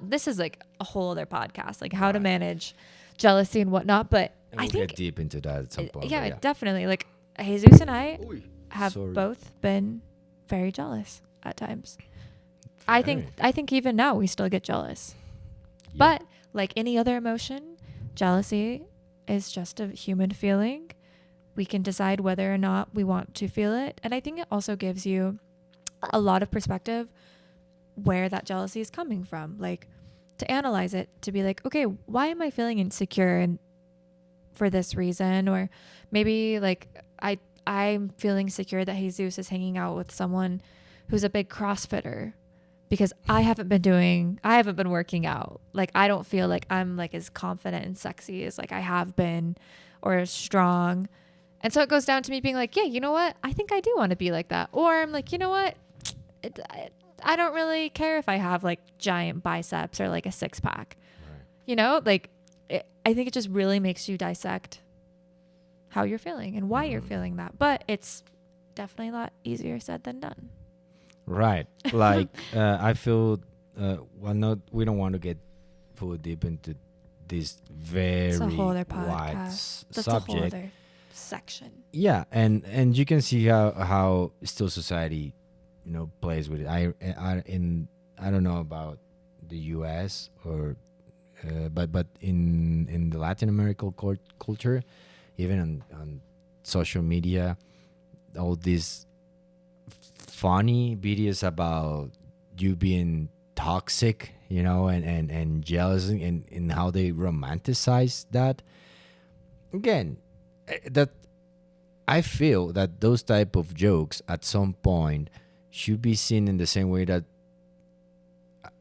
This is like a whole other podcast, like how to manage jealousy and whatnot. But and we'll get deep into that at some point. Yeah, definitely. Like Jesus and I have both been very jealous at times. I think even now we still get jealous. Yeah. But like any other emotion, jealousy is just a human feeling. We can decide whether or not we want to feel it. And I think it also gives you a lot of perspective where that jealousy is coming from. Like to analyze it, to be like, okay, why am I feeling insecure and for this reason? Or maybe like I'm feeling secure that Jesus is hanging out with someone who's a big CrossFitter because I haven't been working out. Like I don't feel like I'm like as confident and sexy as like I have been or as strong. And so it goes down to me being like, yeah, you know what? I think I do want to be like that. Or I'm like, you know what? I don't really care if I have like giant biceps or like a 6-pack. Right. Like I think it just really makes you dissect how you're feeling and why you're feeling that. But it's definitely a lot easier said than done. Right. Like I feel, we don't want to get fully deep into this very wide subject. A whole other section. Yeah, and you can see how still society, plays with it. I don't know about the U.S. or, but in the Latin American culture, even on social media, all these funny videos about you being toxic, and jealous, and how they romanticize that. Again, that I feel that those type of jokes at some point should be seen in the same way that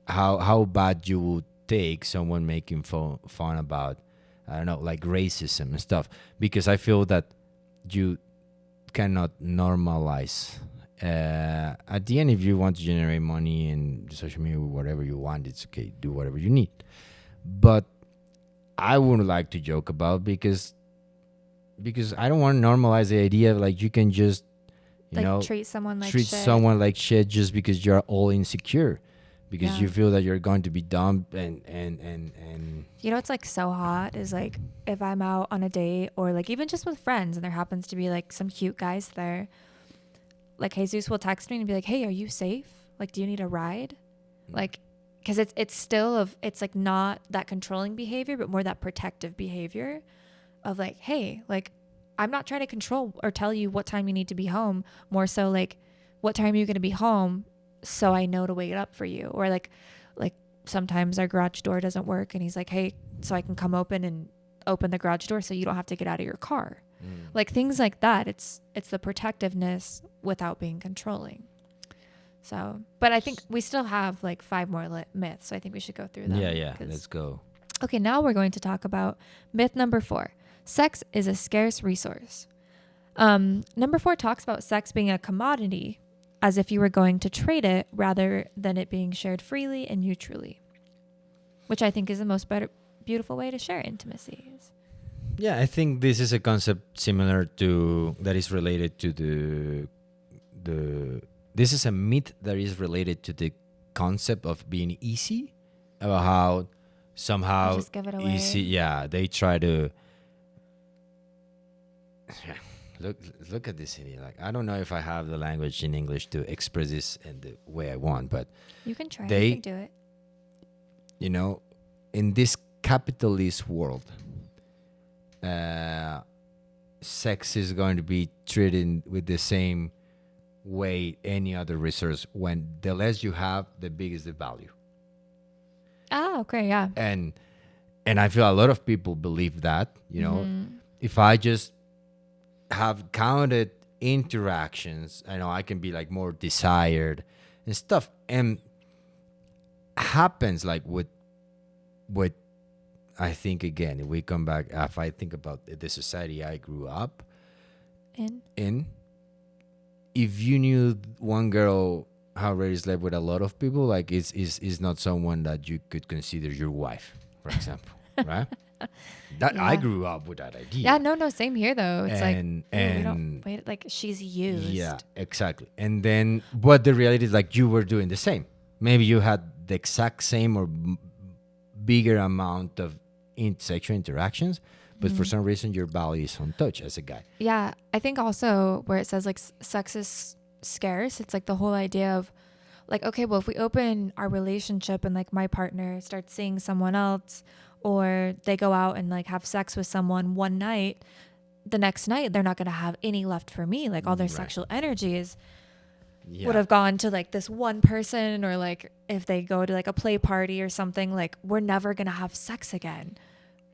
how bad you would take someone making fun about, I don't know, like racism and stuff, because I feel that you cannot normalize. At the end, if you want to generate money and social media, whatever you want, it's okay. Do whatever you need. But I wouldn't like to joke about because I don't want to normalize the idea of like you can just treat someone like shit just because you're all insecure, because you feel that you're going to be dumb and it's like so hot is like if I'm out on a date or like even just with friends and there happens to be like some cute guys there, like Jesus will text me and be like, hey, are you safe? Like, do you need a ride? Like, because it's like not that controlling behavior, but more that protective behavior of like, hey, like I'm not trying to control or tell you what time you need to be home, more so like what time are you going to be home so I know to wait up for you. Or like sometimes our garage door doesn't work and he's like, hey, so I can come open the garage door so you don't have to get out of your car. Like things like that. It's the protectiveness without being controlling. So, but I think we still have like 5 more myths. So I think we should go through them. Yeah. Let's go. Okay, now we're going to talk about myth number 4. Sex is a scarce resource. Number 4 talks about sex being a commodity, as if you were going to trade it rather than it being shared freely and mutually, which I think is the most beautiful way to share intimacies. Yeah, I think this is a concept similar to that is related to this is a myth that is related to the concept of being easy, about how somehow just give it away. Easy. Yeah, they try to. Look at this idiot. Like, I don't know if I have the language in English to express this in the way I want, but you can try. You can do it. in this capitalist world, uh, sex is going to be treated with the same way any other resource. When the less you have, the bigger is the value. Oh, okay, yeah. And I feel a lot of people believe that, you know, if I just have counted interactions, I know I can be like more desired and stuff. And happens like with I think, again, if we come back, if I think about the society I grew up in, if you knew one girl already slept with a lot of people, like is not someone that you could consider your wife, for example, right? That Yeah. I grew up with that idea. Yeah, no, same here though. It's And we don't wait, like she's used. yeah, exactly. And then, but the reality is like you were doing the same. Maybe you had the exact same or bigger amount of sexual interactions, but for some reason your value is untouched as a guy. Yeah, I think also where it says like sex is scarce, it's like the whole idea of like, okay, well, if we open our relationship and like my partner starts seeing someone else, or they go out and like have sex with someone one night, the next night they're not going to have any left for me. Like all their sexual energies would have gone to like this one person, or like if they go to like a play party or something, like we're never going to have sex again.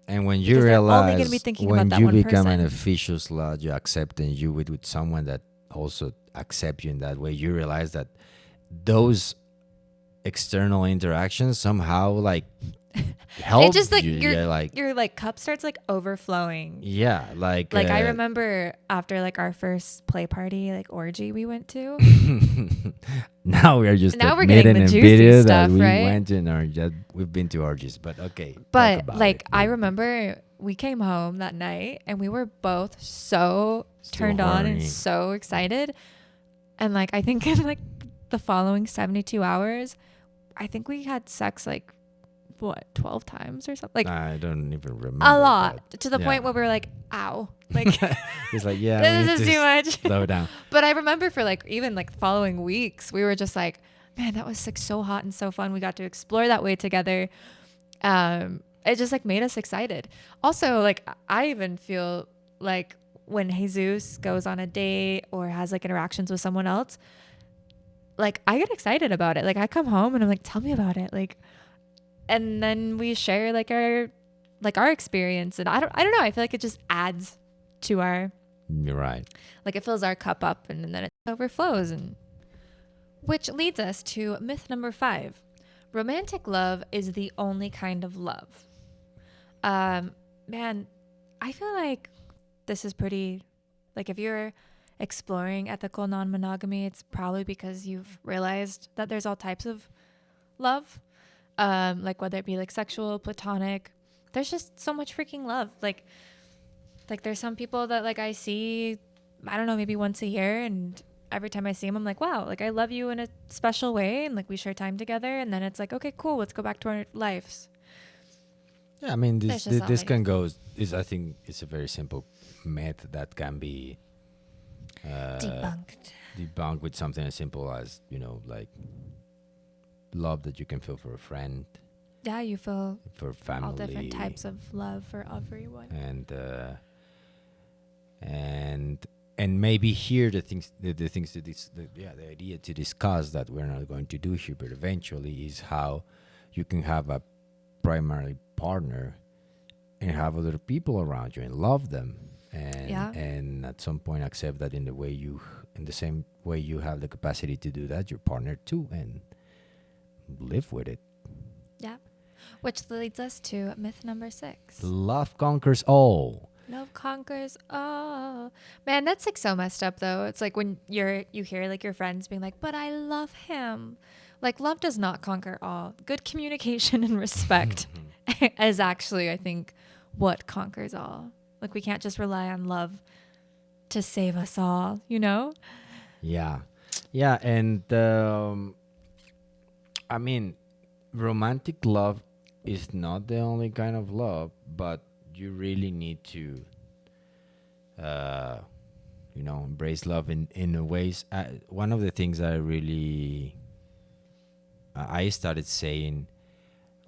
And when you Because they're only realize gonna be thinking when about that you one become an person. official slut, you accept, and you with someone that also accepts you in that way, you realize that those external interactions somehow like help It just like you. your like cup starts like overflowing. Yeah, like Like I remember after like our first play party, like orgy we went to. now we are just Now we're getting admitting the in juicy video stuff, that we right? went in our we've been to orgies, but okay. talk But about like it. I remember we came home that night and we were both so Still turned on and horny. so excited. And like I think in like the following 72 hours, I think we had sex like what 12 times or something, like I don't even remember a lot, but to the yeah. point where we were like, ow, like It's like, yeah, we this need is to too much. slow down. But I remember for like even like the following weeks, we were just like, man, that was like so hot and so fun. We got to explore that way together. It just like made us excited. Also, like I even feel like when Jesus goes on a date or has like interactions with someone else, like I get excited about it. Like I come home and I'm like, tell me about it. Like, and then we share like our experience. And I don't know. I feel like it just adds to our, You're right. like it fills our cup up and then it overflows. And which leads us to myth number 5. Romantic love is the only kind of love. Man, I feel like this is pretty, like if you're exploring ethical non-monogamy, it's probably because you've realized that there's all types of love. Like whether it be like sexual, platonic, there's just so much freaking love. Like there's some people that like I see, I don't know, maybe once a year, and every time I see them, I'm like, wow, like I love you in a special way, and like we share time together, and then it's like, okay, cool, let's go back to our lives. Yeah, I mean, There's just this like- can go. I think it's a very simple myth that can be debunked with something as simple as, you know, like love that you can feel for a friend, Yeah, you feel for family, all different types of love for everyone. and maybe here the idea to discuss that we're not going to do here, but eventually is how you can have a primary partner and have other people around you and love them, and at some point accept that in the same way you have the capacity to do that, your partner too, and live with it. Yeah. Which leads us to myth number 6. Love conquers all. Love conquers all. Man, that's like so messed up though. It's like when you hear like your friends being like, but I love him. Like love does not conquer all. Good communication and respect is actually, I think, what conquers all. Like we can't just rely on love to save us all, you know? Yeah. And I mean, romantic love is not the only kind of love, but you really need to, embrace love in a ways. One of the things I started saying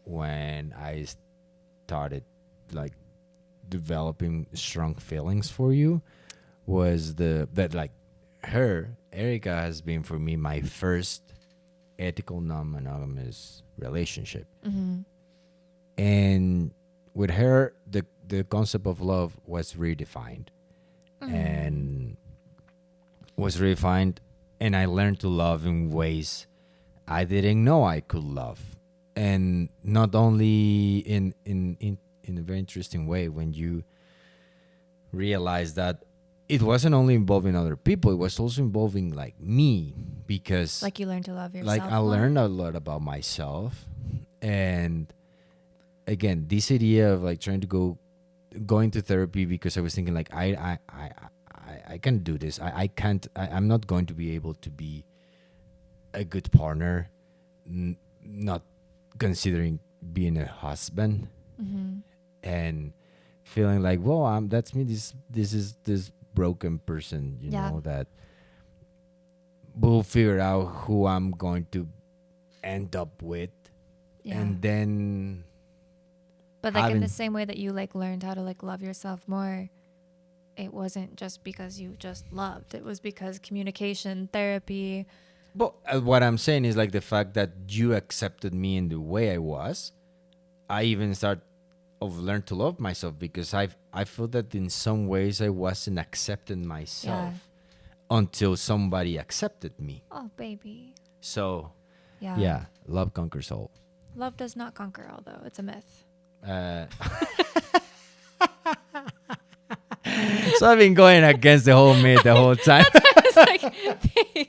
when I started like developing strong feelings for you was that like Erica has been for me my first ethical non-monogamous relationship. Mm-hmm. And with her, the concept of love was redefined. And I learned to love in ways I didn't know I could love. And not only in a very interesting way, when you realize that it wasn't only involving other people, it was also involving like me, because Like you learn to love yourself. like I more? learned a lot about myself. And again, this idea of like trying to going to therapy, because I was thinking like I can't do this. I can't. I'm not going to be able to be a good partner, not considering being a husband, Mm-hmm. and feeling like, well, that's me. This is this broken person, Yeah. know, that will figure out who I'm going to end up with, Yeah. and then But like in the having- same way that you like learned how to like love yourself more, it wasn't just because you just loved. It was because communication, therapy. But what I'm saying is like the fact that you accepted me in the way I was. I even learned to love myself, because I feel that in some ways I wasn't accepting myself until somebody accepted me. Oh, baby. So Yeah. yeah, love conquers all. Love does not conquer all, though. It's a myth. So I've been going against the whole myth the whole time. It's like, babe.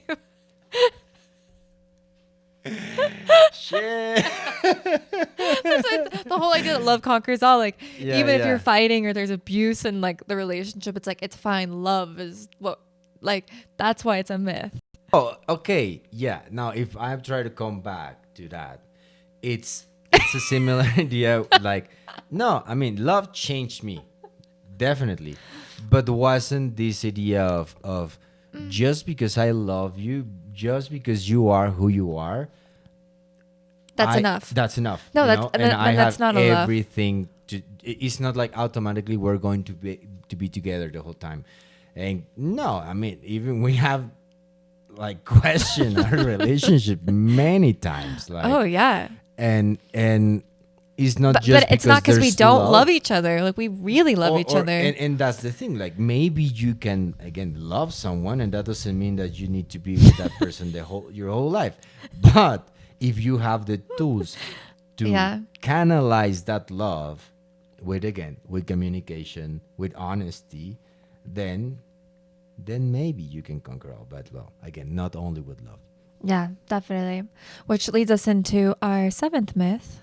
Shit. That's what the whole idea that love conquers all. Like, Yeah, even if yeah. you're fighting or there's abuse in like the relationship, it's like, it's fine. Love is what, like, that's why it's a myth. Oh, okay. Yeah. Now, if I try to come back to that, it's a similar idea. Like, no, I mean, love changed me, definitely, but wasn't this idea of just because I love you, just because you are who you are, That's enough. That's enough. No, you that's- know? and and then I that's have not enough. everything to. It's not like automatically we're going to be together the whole time, and no, I mean, even we have like questioned our relationship many times. Like, Oh, yeah. and it's not But just it's not because we there's don't love each other. Like, we really love each other. and that's the thing. Like, maybe you can again love someone, and that doesn't mean that you need to be with that person your whole life. But if you have the tools to Yeah. canalize that love with communication, with honesty, then maybe you can conquer all. But well, again, not only with love. Yeah, definitely. Which leads us into our seventh myth.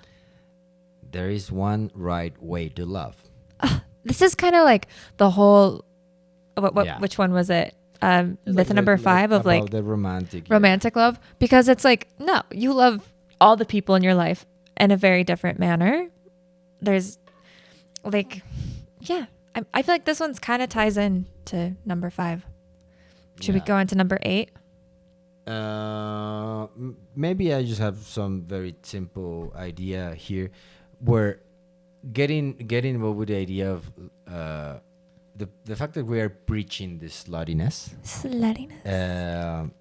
There is one right way to love. This is kind of like the whole, Yeah. which one was it? It's Myth like number 5 of about like the romantic love, because it's like, no, you love all the people in your life in a very different manner. There's like, yeah, I feel like this one's kind of ties in to number 5. Should we Yeah. go into number 8? Maybe I just have some very simple idea here, where getting involved with the idea of the fact that we are preaching the sluttiness. Sluttiness.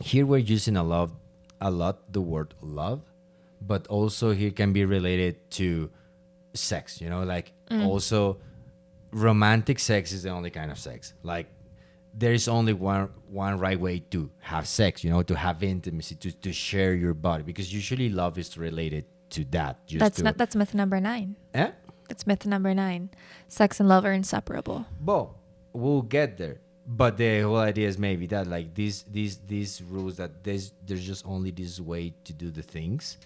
Here we're using a lot the word love, but also here can be related to sex. Like also romantic sex is the only kind of sex. Like, there is only one right way to have sex, to have intimacy, to share your body, because usually love is related to that. That's myth number 9. Eh? That's myth number 9. Sex and love are inseparable. Well, we'll get there. But the whole idea is maybe that like these rules, that there's just only this way to do the things.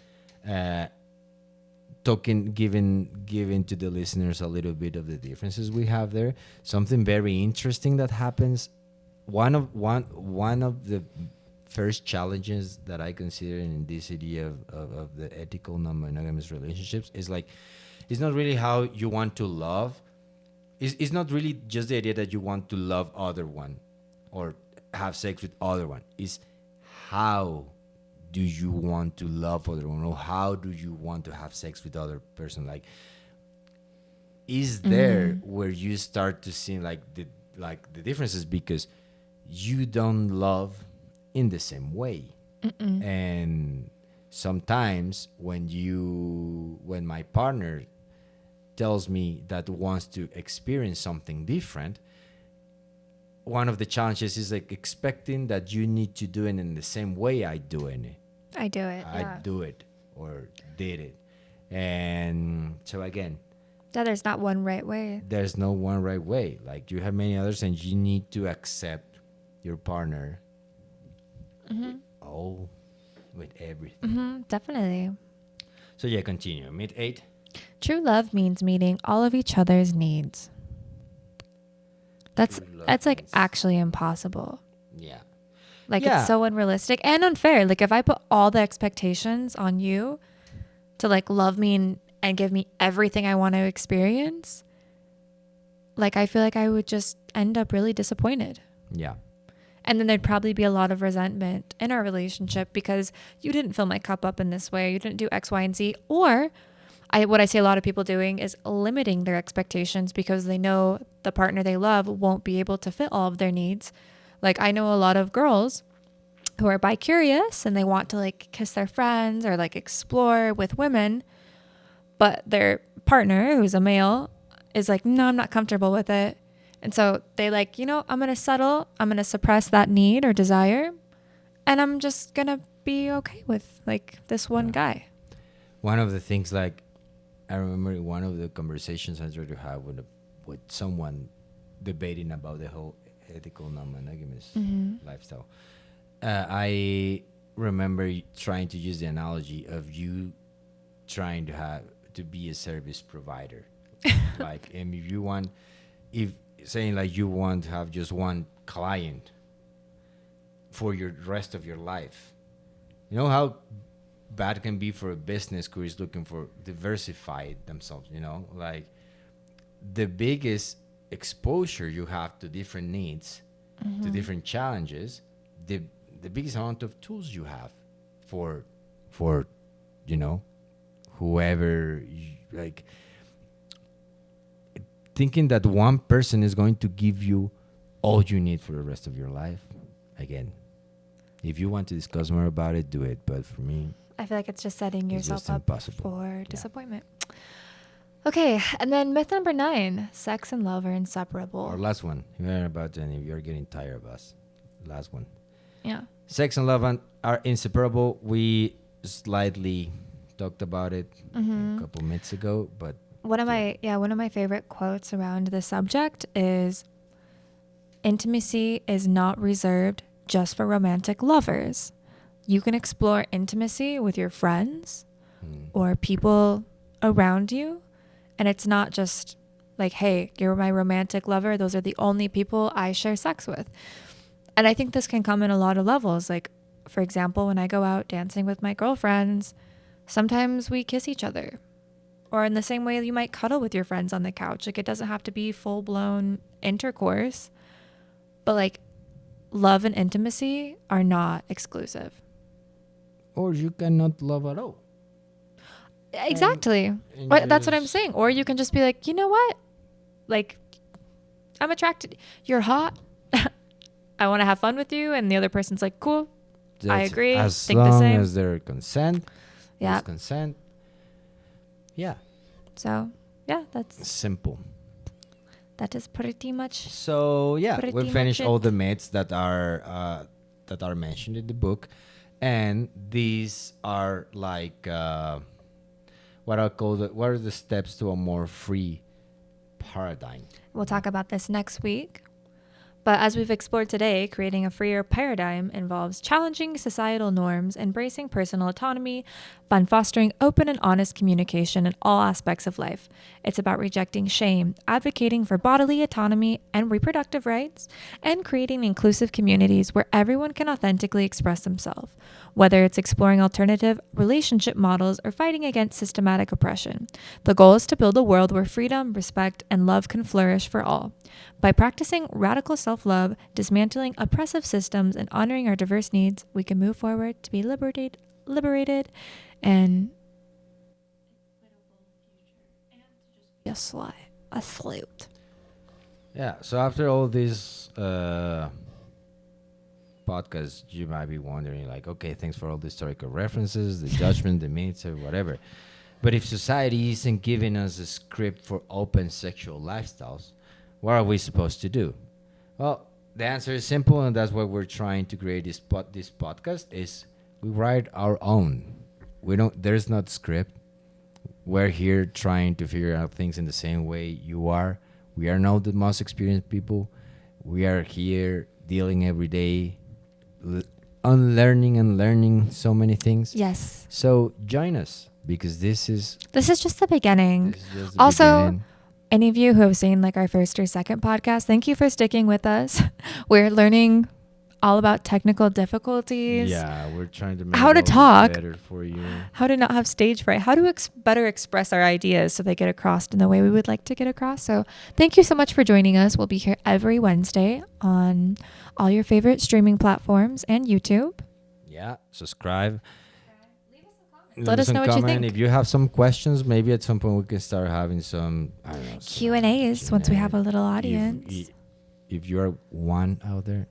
Giving to the listeners a little bit of the differences we have there. Something very interesting that happens. One of the first challenges that I consider in this idea of the ethical non-monogamous relationships is like, it's not really how you want to love. It's not really just the idea that you want to love other one or have sex with other one. It's how do you want to love other one, or how do you want to have sex with other person? Like, is there where you start to see like the differences, because you don't love in the same way. And sometimes when my partner tells me that wants to experience something different, one of the challenges is like expecting that you need to do it in the same way I do it. I do it or did it. And so again, there's not one right way. There's no one right way. Like, you have many others, and you need to accept your partner all with everything. Definitely. So yeah, continue. Myth 8. True love means meeting all of each other's needs. That's like actually impossible. Yeah. Like, it's so unrealistic and unfair. Like, if I put all the expectations on you to like love me and give me everything I want to experience, like, I feel like I would just end up really disappointed. Yeah. And then there'd probably be a lot of resentment in our relationship because you didn't fill my cup up in this way. You didn't do X, Y, and Z. Or what I see a lot of people doing is limiting their expectations because they know the partner they love won't be able to fit all of their needs. Like, I know a lot of girls who are bi-curious and they want to like kiss their friends or like explore with women, but their partner, who's a male, is like, no, I'm not comfortable with it. And so they like, I'm going to settle. I'm going to suppress that need or desire. And I'm just going to be okay with like this one guy. One of the things, like, I remember one of the conversations I tried to have with someone debating about the whole ethical non-monogamous lifestyle. I remember trying to use the analogy of you trying to be a service provider. Like, and if saying like you want to have just one client for your rest of your life, you know how bad it can be for a business who is looking for diversify themselves, like the biggest exposure you have to different needs, to different challenges, the biggest amount of tools you have for whoever like thinking that one person is going to give you all you need for the rest of your life. Again, if you want to discuss more about it, do it. But for me, I feel like it's just setting yourself up for disappointment. Okay, and then myth number 9, sex and love are inseparable. Or last one, if you're getting tired of us. Last one. Yeah. Sex and love are inseparable. We slightly talked about it a couple minutes ago, but one of my favorite quotes around the subject is, intimacy is not reserved just for romantic lovers. You can explore intimacy with your friends or people around you. And it's not just like, hey, you're my romantic lover. Those are the only people I share sex with. And I think this can come in a lot of levels. Like, for example, when I go out dancing with my girlfriends, sometimes we kiss each other. Or in the same way you might cuddle with your friends on the couch. Like, it doesn't have to be full-blown intercourse. But like, love and intimacy are not exclusive. Or you cannot love at all. Exactly. And That's what I'm saying. Or you can just be like, you know what? Like, I'm attracted. You're hot. I want to have fun with you. And the other person's like, cool. I agree. Think the same. As long as there's consent. Yeah. There's consent. Yeah. So, yeah, that's simple. That is pretty much. So, yeah, we finished all the myths that are mentioned in the book. And these are like what are the steps to a more free paradigm. We'll talk about this next week. But as we've explored today, creating a freer paradigm involves challenging societal norms, embracing personal autonomy, and fostering open and honest communication in all aspects of life. It's about rejecting shame, advocating for bodily autonomy and reproductive rights, and creating inclusive communities where everyone can authentically express themselves, whether it's exploring alternative relationship models or fighting against systematic oppression. The goal is to build a world where freedom, respect, and love can flourish for all. By practicing radical self self-love, dismantling oppressive systems, and honoring our diverse needs, we can move forward to be liberated, and be a slut. A slut. Yeah. So after all these podcasts, you might be wondering, like, okay, thanks for all the historical references, the judgment, the myths, or whatever. But if society isn't giving us a script for open sexual lifestyles, what are we supposed to do? Well, the answer is simple, and that's why we're trying to create this podcast. Is we write our own. There's not script. We're here trying to figure out things in the same way you are. We are not the most experienced people. We are here dealing every day, unlearning and learning so many things. Yes. So join us, because this is just the beginning. Just Also, beginning. Any of you who have seen like our first or second podcast, thank you for sticking with us. We're learning all about technical difficulties. Yeah, we're trying to make how to it talk better for you. How to not have stage fright, how to better express our ideas so they get across in the way we would like to get across. So thank you so much for joining us. We'll be here every Wednesday on all your favorite streaming platforms and YouTube. Yeah, subscribe. Let us know what you think. If you have some questions, maybe at some point we can start having some, I don't know, Q&As once we have a little audience. If you're one out there.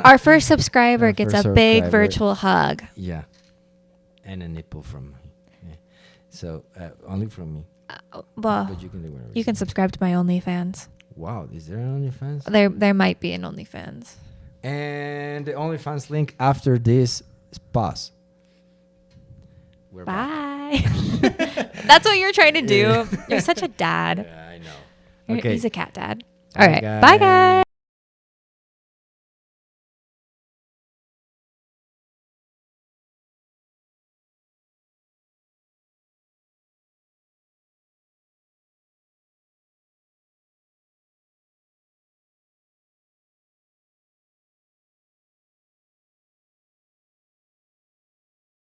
Our first subscriber gets a big virtual hug. Yeah. And a nipple from me. Yeah. So, only from me. Well, But you can do whatever. you can subscribe to my OnlyFans. Wow, is there an OnlyFans? There might be an OnlyFans. And the OnlyFans link after this is pause. We're Bye. That's what you're trying to do. Yeah. You're such a dad. Yeah, I know. Okay. He's a cat dad. Bye, All right. guys. Bye, guys.